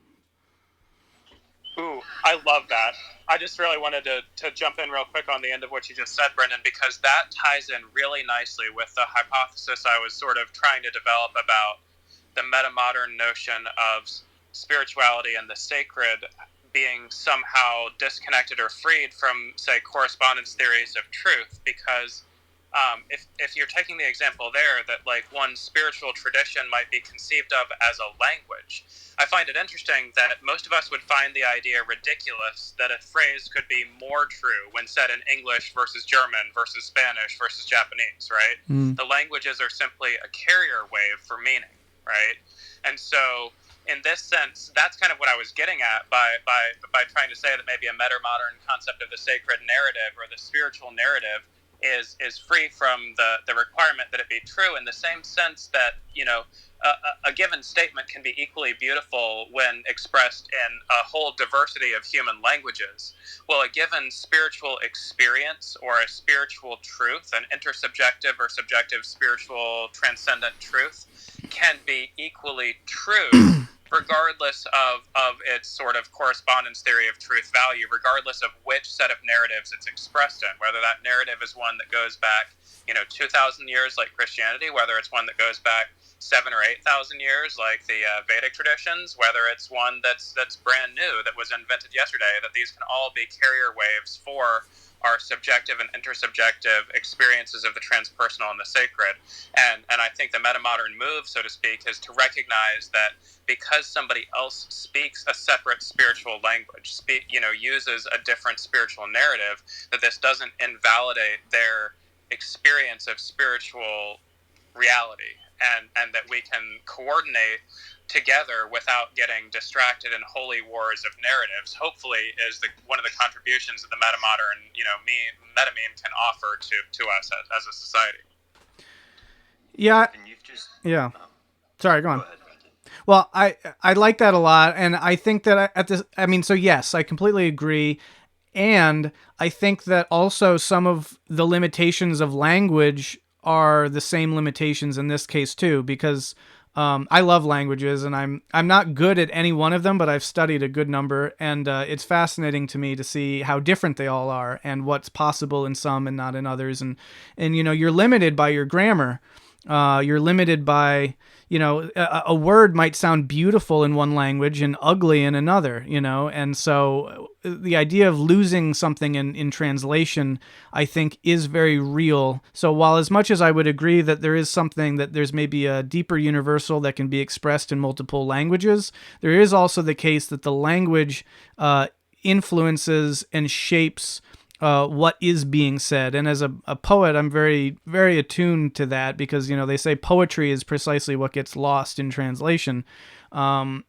Speaker 4: Ooh, I love that. I just really wanted to jump in real quick on the end of what you just said, Brendan, because that ties in really nicely with the hypothesis I was sort of trying to develop about the metamodern notion of spirituality and the sacred being somehow disconnected or freed from, say, correspondence theories of truth. Because if you're taking the example there that like one spiritual tradition might be conceived of as a language, I find it interesting that most of us would find the idea ridiculous that a phrase could be more true when said in English versus German versus Spanish versus Japanese, right? The languages are simply a carrier wave for meaning, right? And so in this sense, that's kind of what I was getting at by trying to say that maybe a metamodern concept of the sacred narrative or the spiritual narrative is free from the requirement that it be true, in the same sense that, you know, a given statement can be equally beautiful when expressed in a whole diversity of human languages. Well, a given spiritual experience or a spiritual truth, an intersubjective or subjective spiritual transcendent truth, can be equally true regardless of its sort of correspondence theory of truth value, regardless of which set of narratives it's expressed in, whether that narrative is one that goes back, 2,000 years like Christianity, whether it's one that goes back 7,000 or 8,000 years like the Vedic traditions, whether it's one that's brand new, that was invented yesterday, that these can all be carrier waves for our subjective and intersubjective experiences of the transpersonal and the sacred. And I think the metamodern move, so to speak, is to recognize that because somebody else speaks a separate spiritual language, uses a different spiritual narrative, that this doesn't invalidate their experience of spiritual reality, and that we can coordinate together without getting distracted in holy wars of narratives, hopefully is one of the contributions that the metamodern, metameme can offer to us as a society.
Speaker 2: Yeah.
Speaker 3: And you've just...
Speaker 2: Yeah. Sorry, go on.
Speaker 3: Go ahead, Brendan.
Speaker 2: Well, I like that a lot, and I think that so yes, I completely agree, and I think that also some of the limitations of language are the same limitations in this case too, because I love languages, and I'm not good at any one of them, but I've studied a good number, and it's fascinating to me to see how different they all are and what's possible in some and not in others, and you're limited by your grammar. You're limited by, a word might sound beautiful in one language and ugly in another, and so the idea of losing something in translation, I think, is very real. So while as much as I would agree that there is something, that there's maybe a deeper universal that can be expressed in multiple languages, there is also the case that the language influences and shapes what is being said. And as a poet, I'm very, very attuned to that, because, they say poetry is precisely what gets lost in translation. I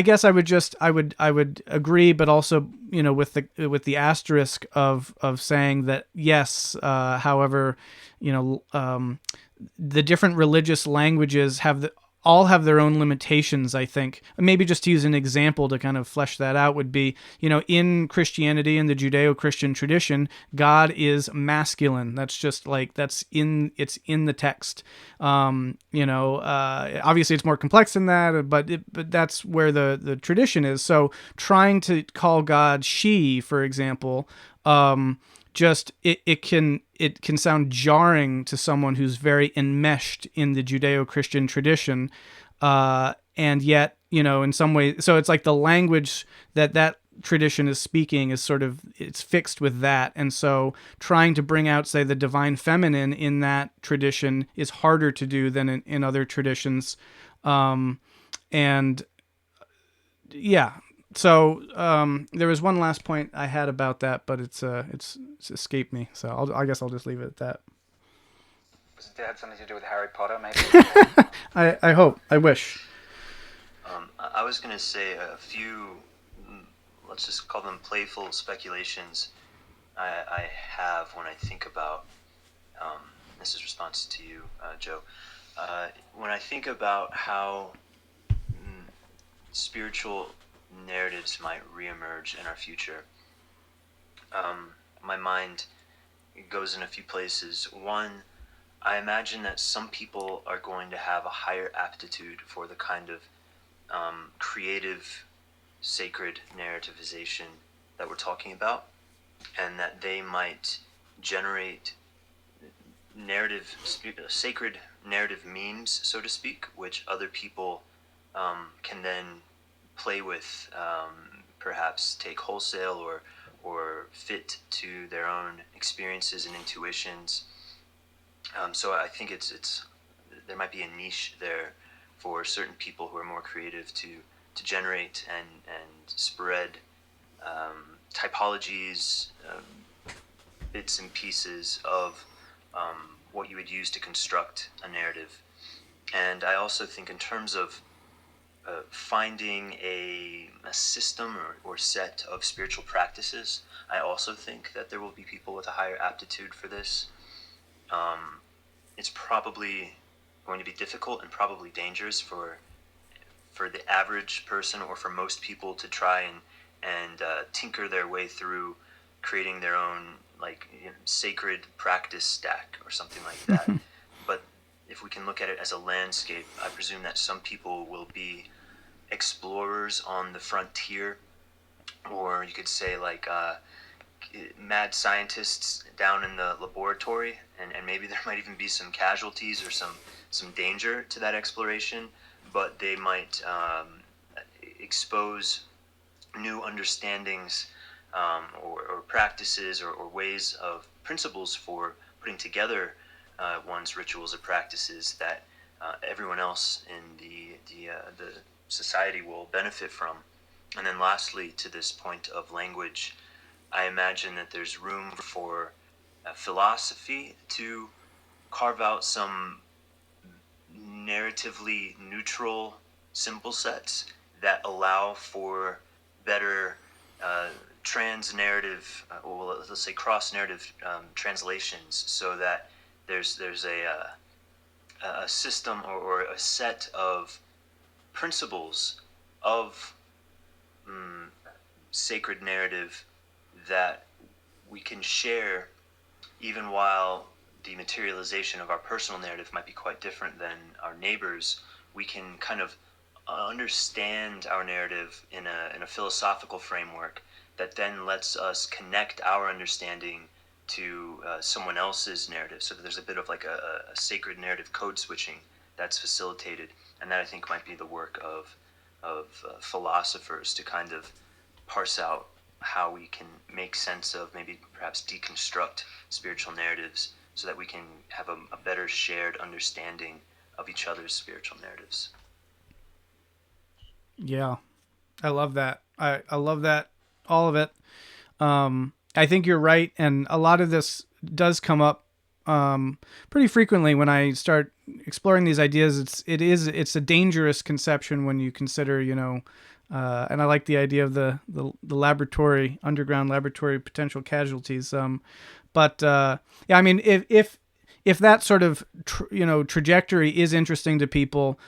Speaker 2: guess I would agree, but also, with the asterisk of saying that, yes, however, the different religious languages all have their own limitations, I think. Maybe just to use an example to kind of flesh that out would be, in Christianity, in the Judeo-Christian tradition, God is masculine. That's just like, it's in the text. Obviously it's more complex than that, but that's where the tradition is. So trying to call God she, for example, it can sound jarring to someone who's very enmeshed in the Judeo-Christian tradition, and yet, in some ways, so it's like the language that tradition is speaking is sort of, it's fixed with that, and so trying to bring out, say, the divine feminine in that tradition is harder to do than in other traditions, and yeah. So there was one last point I had about that, but it's escaped me. So I guess I'll just leave it at that.
Speaker 1: Was it had something to do with Harry Potter, maybe?
Speaker 2: I hope. I wish.
Speaker 3: I was going to say a few, let's just call them playful speculations I have when I think about, this is response to you, Joe, when I think about how spiritual narratives might reemerge in our future, my mind goes in a few places. One, I imagine that some people are going to have a higher aptitude for the kind of creative, sacred narrativization that we're talking about, and that they might generate sacred narrative memes, so to speak, which other people can then play with, perhaps take wholesale or fit to their own experiences and intuitions. So I think it's there might be a niche there for certain people who are more creative to generate and spread typologies, bits and pieces of what you would use to construct a narrative. And I also think in terms of finding a system or set of spiritual practices, I also think that there will be people with a higher aptitude for this. It's probably going to be difficult and probably dangerous for the average person or for most people to try and tinker their way through creating their own sacred practice stack or something like that. But if we can look at it as a landscape, I presume that some people will be explorers on the frontier, or you could say mad scientists down in the laboratory, and maybe there might even be some casualties or some danger to that exploration, but they might expose new understandings or practices or ways of principles for putting together one's rituals or practices that everyone else in the society will benefit from. And then lastly, to this point of language, I imagine that there's room for philosophy to carve out some narratively neutral symbol sets that allow for better trans-narrative, or let's say cross-narrative translations, so that there's a system or a set of principles of sacred narrative that we can share, even while the materialization of our personal narrative might be quite different than our neighbors. We can kind of understand our narrative in a philosophical framework that then lets us connect our understanding to someone else's narrative, so that there's a bit of a sacred narrative code switching that's facilitated. And that, I think, might be the work of philosophers, to kind of parse out how we can make sense of, maybe perhaps deconstruct spiritual narratives, so that we can have a better shared understanding of each other's spiritual narratives.
Speaker 2: Yeah, I love that. I love that, all of it. I think you're right, and a lot of this does come up pretty frequently when I start exploring these ideas. It's a dangerous conception when you consider, and I like the idea of the laboratory, underground laboratory potential casualties. But yeah, I mean, if that sort of trajectory is interesting to people,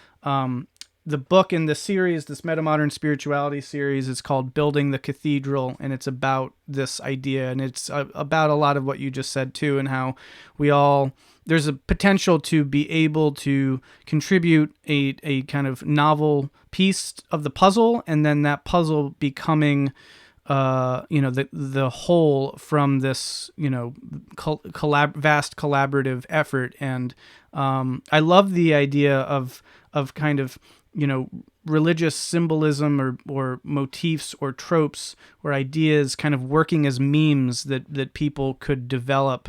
Speaker 2: the book in the series, this Metamodern spirituality series, is called Building the Cathedral, and it's about this idea, and it's about a lot of what you just said too, and how there's a potential to be able to contribute a kind of novel piece of the puzzle, and then that puzzle becoming the whole from this vast collaborative effort. And I love the idea of kind of religious symbolism or motifs or tropes or ideas kind of working as memes that people could develop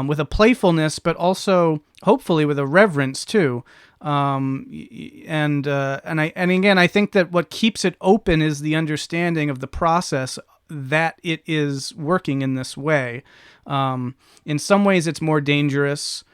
Speaker 2: with a playfulness, but also hopefully with a reverence too. And again, I think that what keeps it open is the understanding of the process that it is working in this way. In some ways, it's more dangerous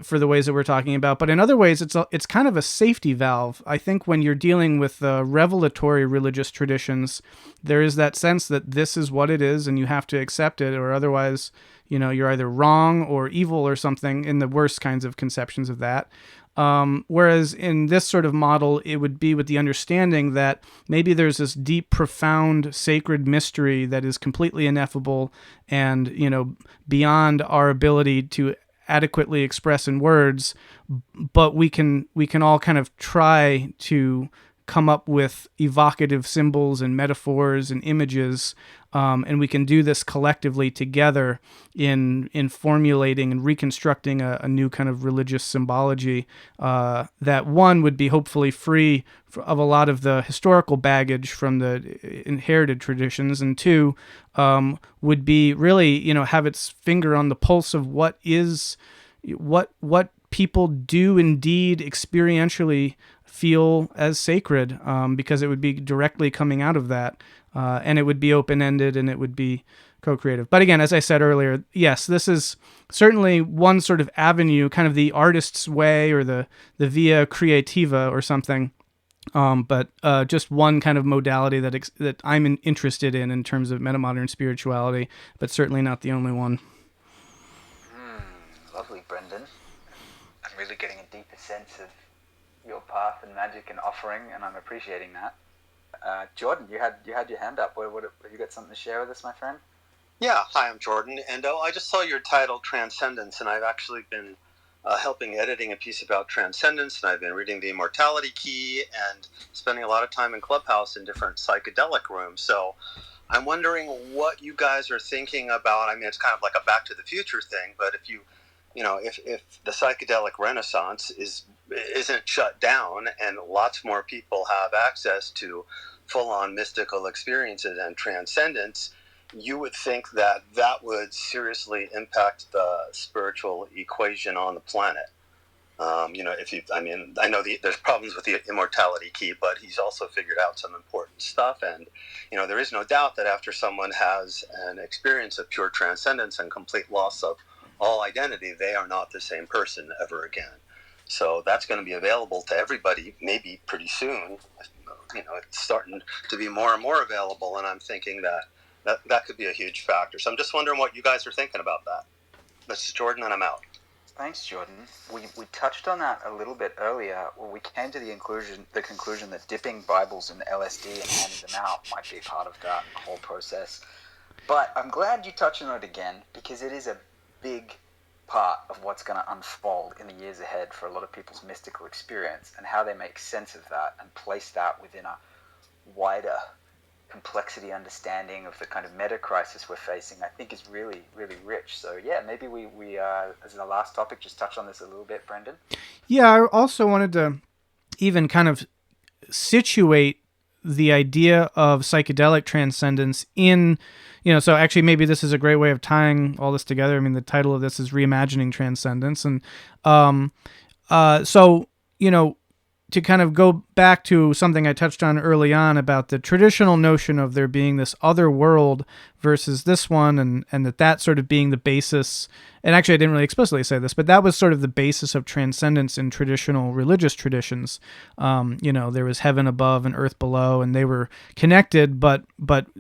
Speaker 2: for the ways that we're talking about, but in other ways, it's kind of a safety valve. I think when you're dealing with revelatory religious traditions, there is that sense that this is what it is, and you have to accept it, or otherwise, you're either wrong or evil or something, in the worst kinds of conceptions of that. Whereas in this sort of model, it would be with the understanding that maybe there's this deep, profound, sacred mystery that is completely ineffable and, beyond our ability to adequately express in words, but we can all kind of try to come up with evocative symbols and metaphors and images, and we can do this collectively together in formulating and reconstructing a new kind of religious symbology that, one, would be hopefully free of a lot of the historical baggage from the inherited traditions, and two, would be really, have its finger on the pulse of what people do indeed experientially feel as sacred, because it would be directly coming out of that, and it would be open-ended, and it would be co-creative. But again, as I said earlier, yes, this is certainly one sort of avenue, kind of the artist's way or the via creativa or something, but just one kind of modality that I'm interested in terms of metamodern spirituality, but certainly not the only one.
Speaker 1: Lovely, Brendan. I'm really getting a deeper sense of your path and magic and offering, and I'm appreciating that. Jordan, you had your hand up. What have you got something to share with us, my friend?
Speaker 8: Yeah, hi, I'm Jordan, and I just saw your title, Transcendence, and I've actually been helping editing a piece about transcendence, and I've been reading The Immortality Key and spending a lot of time in Clubhouse in different psychedelic rooms. So I'm wondering what you guys are thinking about. I mean, it's kind of like a Back to the Future thing, but if if the psychedelic renaissance isn't shut down and lots more people have access to full-on mystical experiences and transcendence, you would think that would seriously impact the spiritual equation on the planet. I know there's problems with the Immortality Key, but he's also figured out some important stuff. And, there is no doubt that after someone has an experience of pure transcendence and complete loss of all identity, they are not the same person ever again. So that's going to be available to everybody maybe pretty soon. It's starting to be more and more available, and I'm thinking that could be a huge factor. So I'm just wondering what you guys are thinking about that. This is Jordan, and I'm out.
Speaker 1: Thanks, Jordan. We touched on that a little bit earlier. We came to the conclusion that dipping Bibles in LSD and handing them out might be part of that whole process. But I'm glad you touched on it again, because it is a big part of what's going to unfold in the years ahead for a lot of people's mystical experience, and how they make sense of that and place that within a wider complexity understanding of the kind of meta crisis we're facing, I think is really, really rich. So yeah, maybe we as the last topic, just touch on this a little bit, Brendan.
Speaker 2: Yeah, I also wanted to even kind of situate the idea of psychedelic transcendence in, so actually maybe this is a great way of tying all this together. I mean, the title of this is Reimagining Transcendence. And to kind of go back to something I touched on early on about the traditional notion of there being this other world versus this one, and that sort of being the basis. And actually, I didn't really explicitly say this, but that was sort of the basis of transcendence in traditional religious traditions. There was heaven above and earth below, and they were connected, but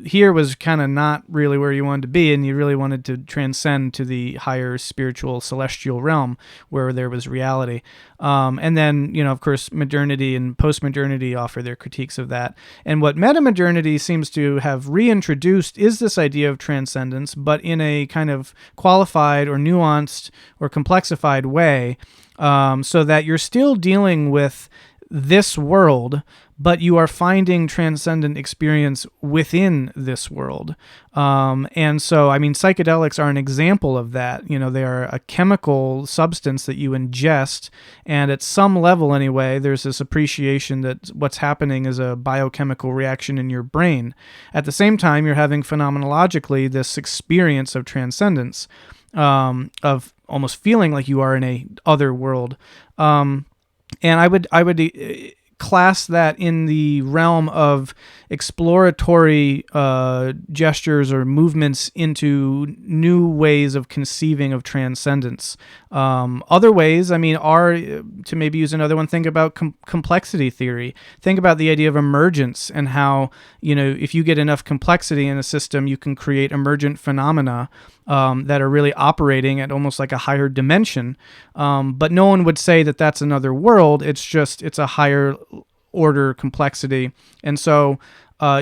Speaker 2: here was kind of not really where you wanted to be, and you really wanted to transcend to the higher spiritual celestial realm where there was reality. And then, of course, modernity and postmodernity offer their critiques of that. And what metamodernity seems to have reintroduced is this idea of transcendence, but in a kind of qualified or nuanced or complexified way, so that you're still dealing with this world, but you are finding transcendent experience within this world. And so, I mean, psychedelics are an example of that. They are a chemical substance that you ingest, and at some level anyway, there's this appreciation that what's happening is a biochemical reaction in your brain. At the same time, you're having phenomenologically this experience of transcendence, of almost feeling like you are in a other world. And I would class that in the realm of exploratory gestures or movements into new ways of conceiving of transcendence. Other ways, are, to maybe use another one, think about complexity theory. Think about the idea of emergence and how, if you get enough complexity in a system, you can create emergent phenomena that are really operating at almost like a higher dimension. But no one would say that that's another world. It's a higher order complexity. And so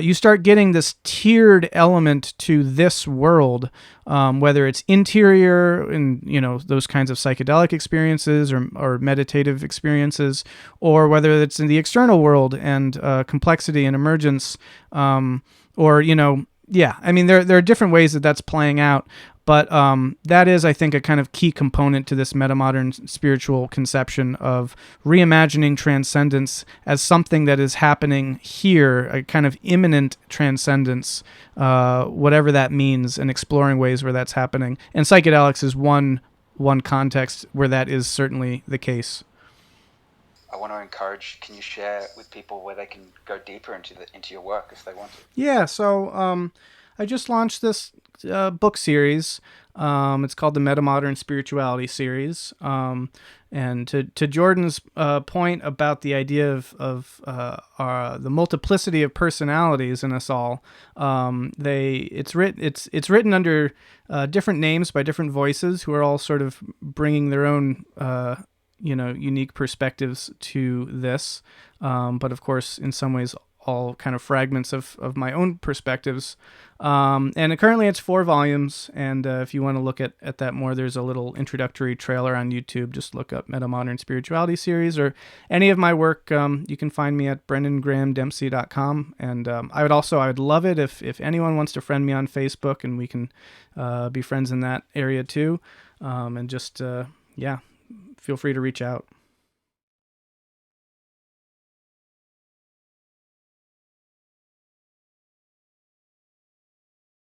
Speaker 2: you start getting this tiered element to this world, whether it's interior and, you know, those kinds of psychedelic experiences or meditative experiences, or whether it's in the external world and complexity and emergence, or, you know, yeah, I mean, there are different ways that that's playing out. But that is, I think, a kind of key component to this metamodern spiritual conception of reimagining transcendence as something that is happening here, a kind of imminent transcendence, whatever that means, and exploring ways where that's happening. And psychedelics is one context where that is certainly the case.
Speaker 1: I want to encourage, can you share with people where they can go deeper into your work if they want to?
Speaker 2: Yeah, so I just launched this book series. It's called the Metamodern Spirituality Series. And to Jordan's point about the idea of the multiplicity of personalities in us all, it's written under different names by different voices who are all sort of bringing their own unique perspectives to this. But of course, in some ways, all kind of fragments of my own perspectives. And currently it's 4 volumes. And if you want to look at that more, there's a little introductory trailer on YouTube. Just look up Metamodern Spirituality Series or any of my work. You can find me at BrendanGrahamDempsey.com. And I would love it if anyone wants to friend me on Facebook, and we can be friends in that area too. And just, feel free to reach out.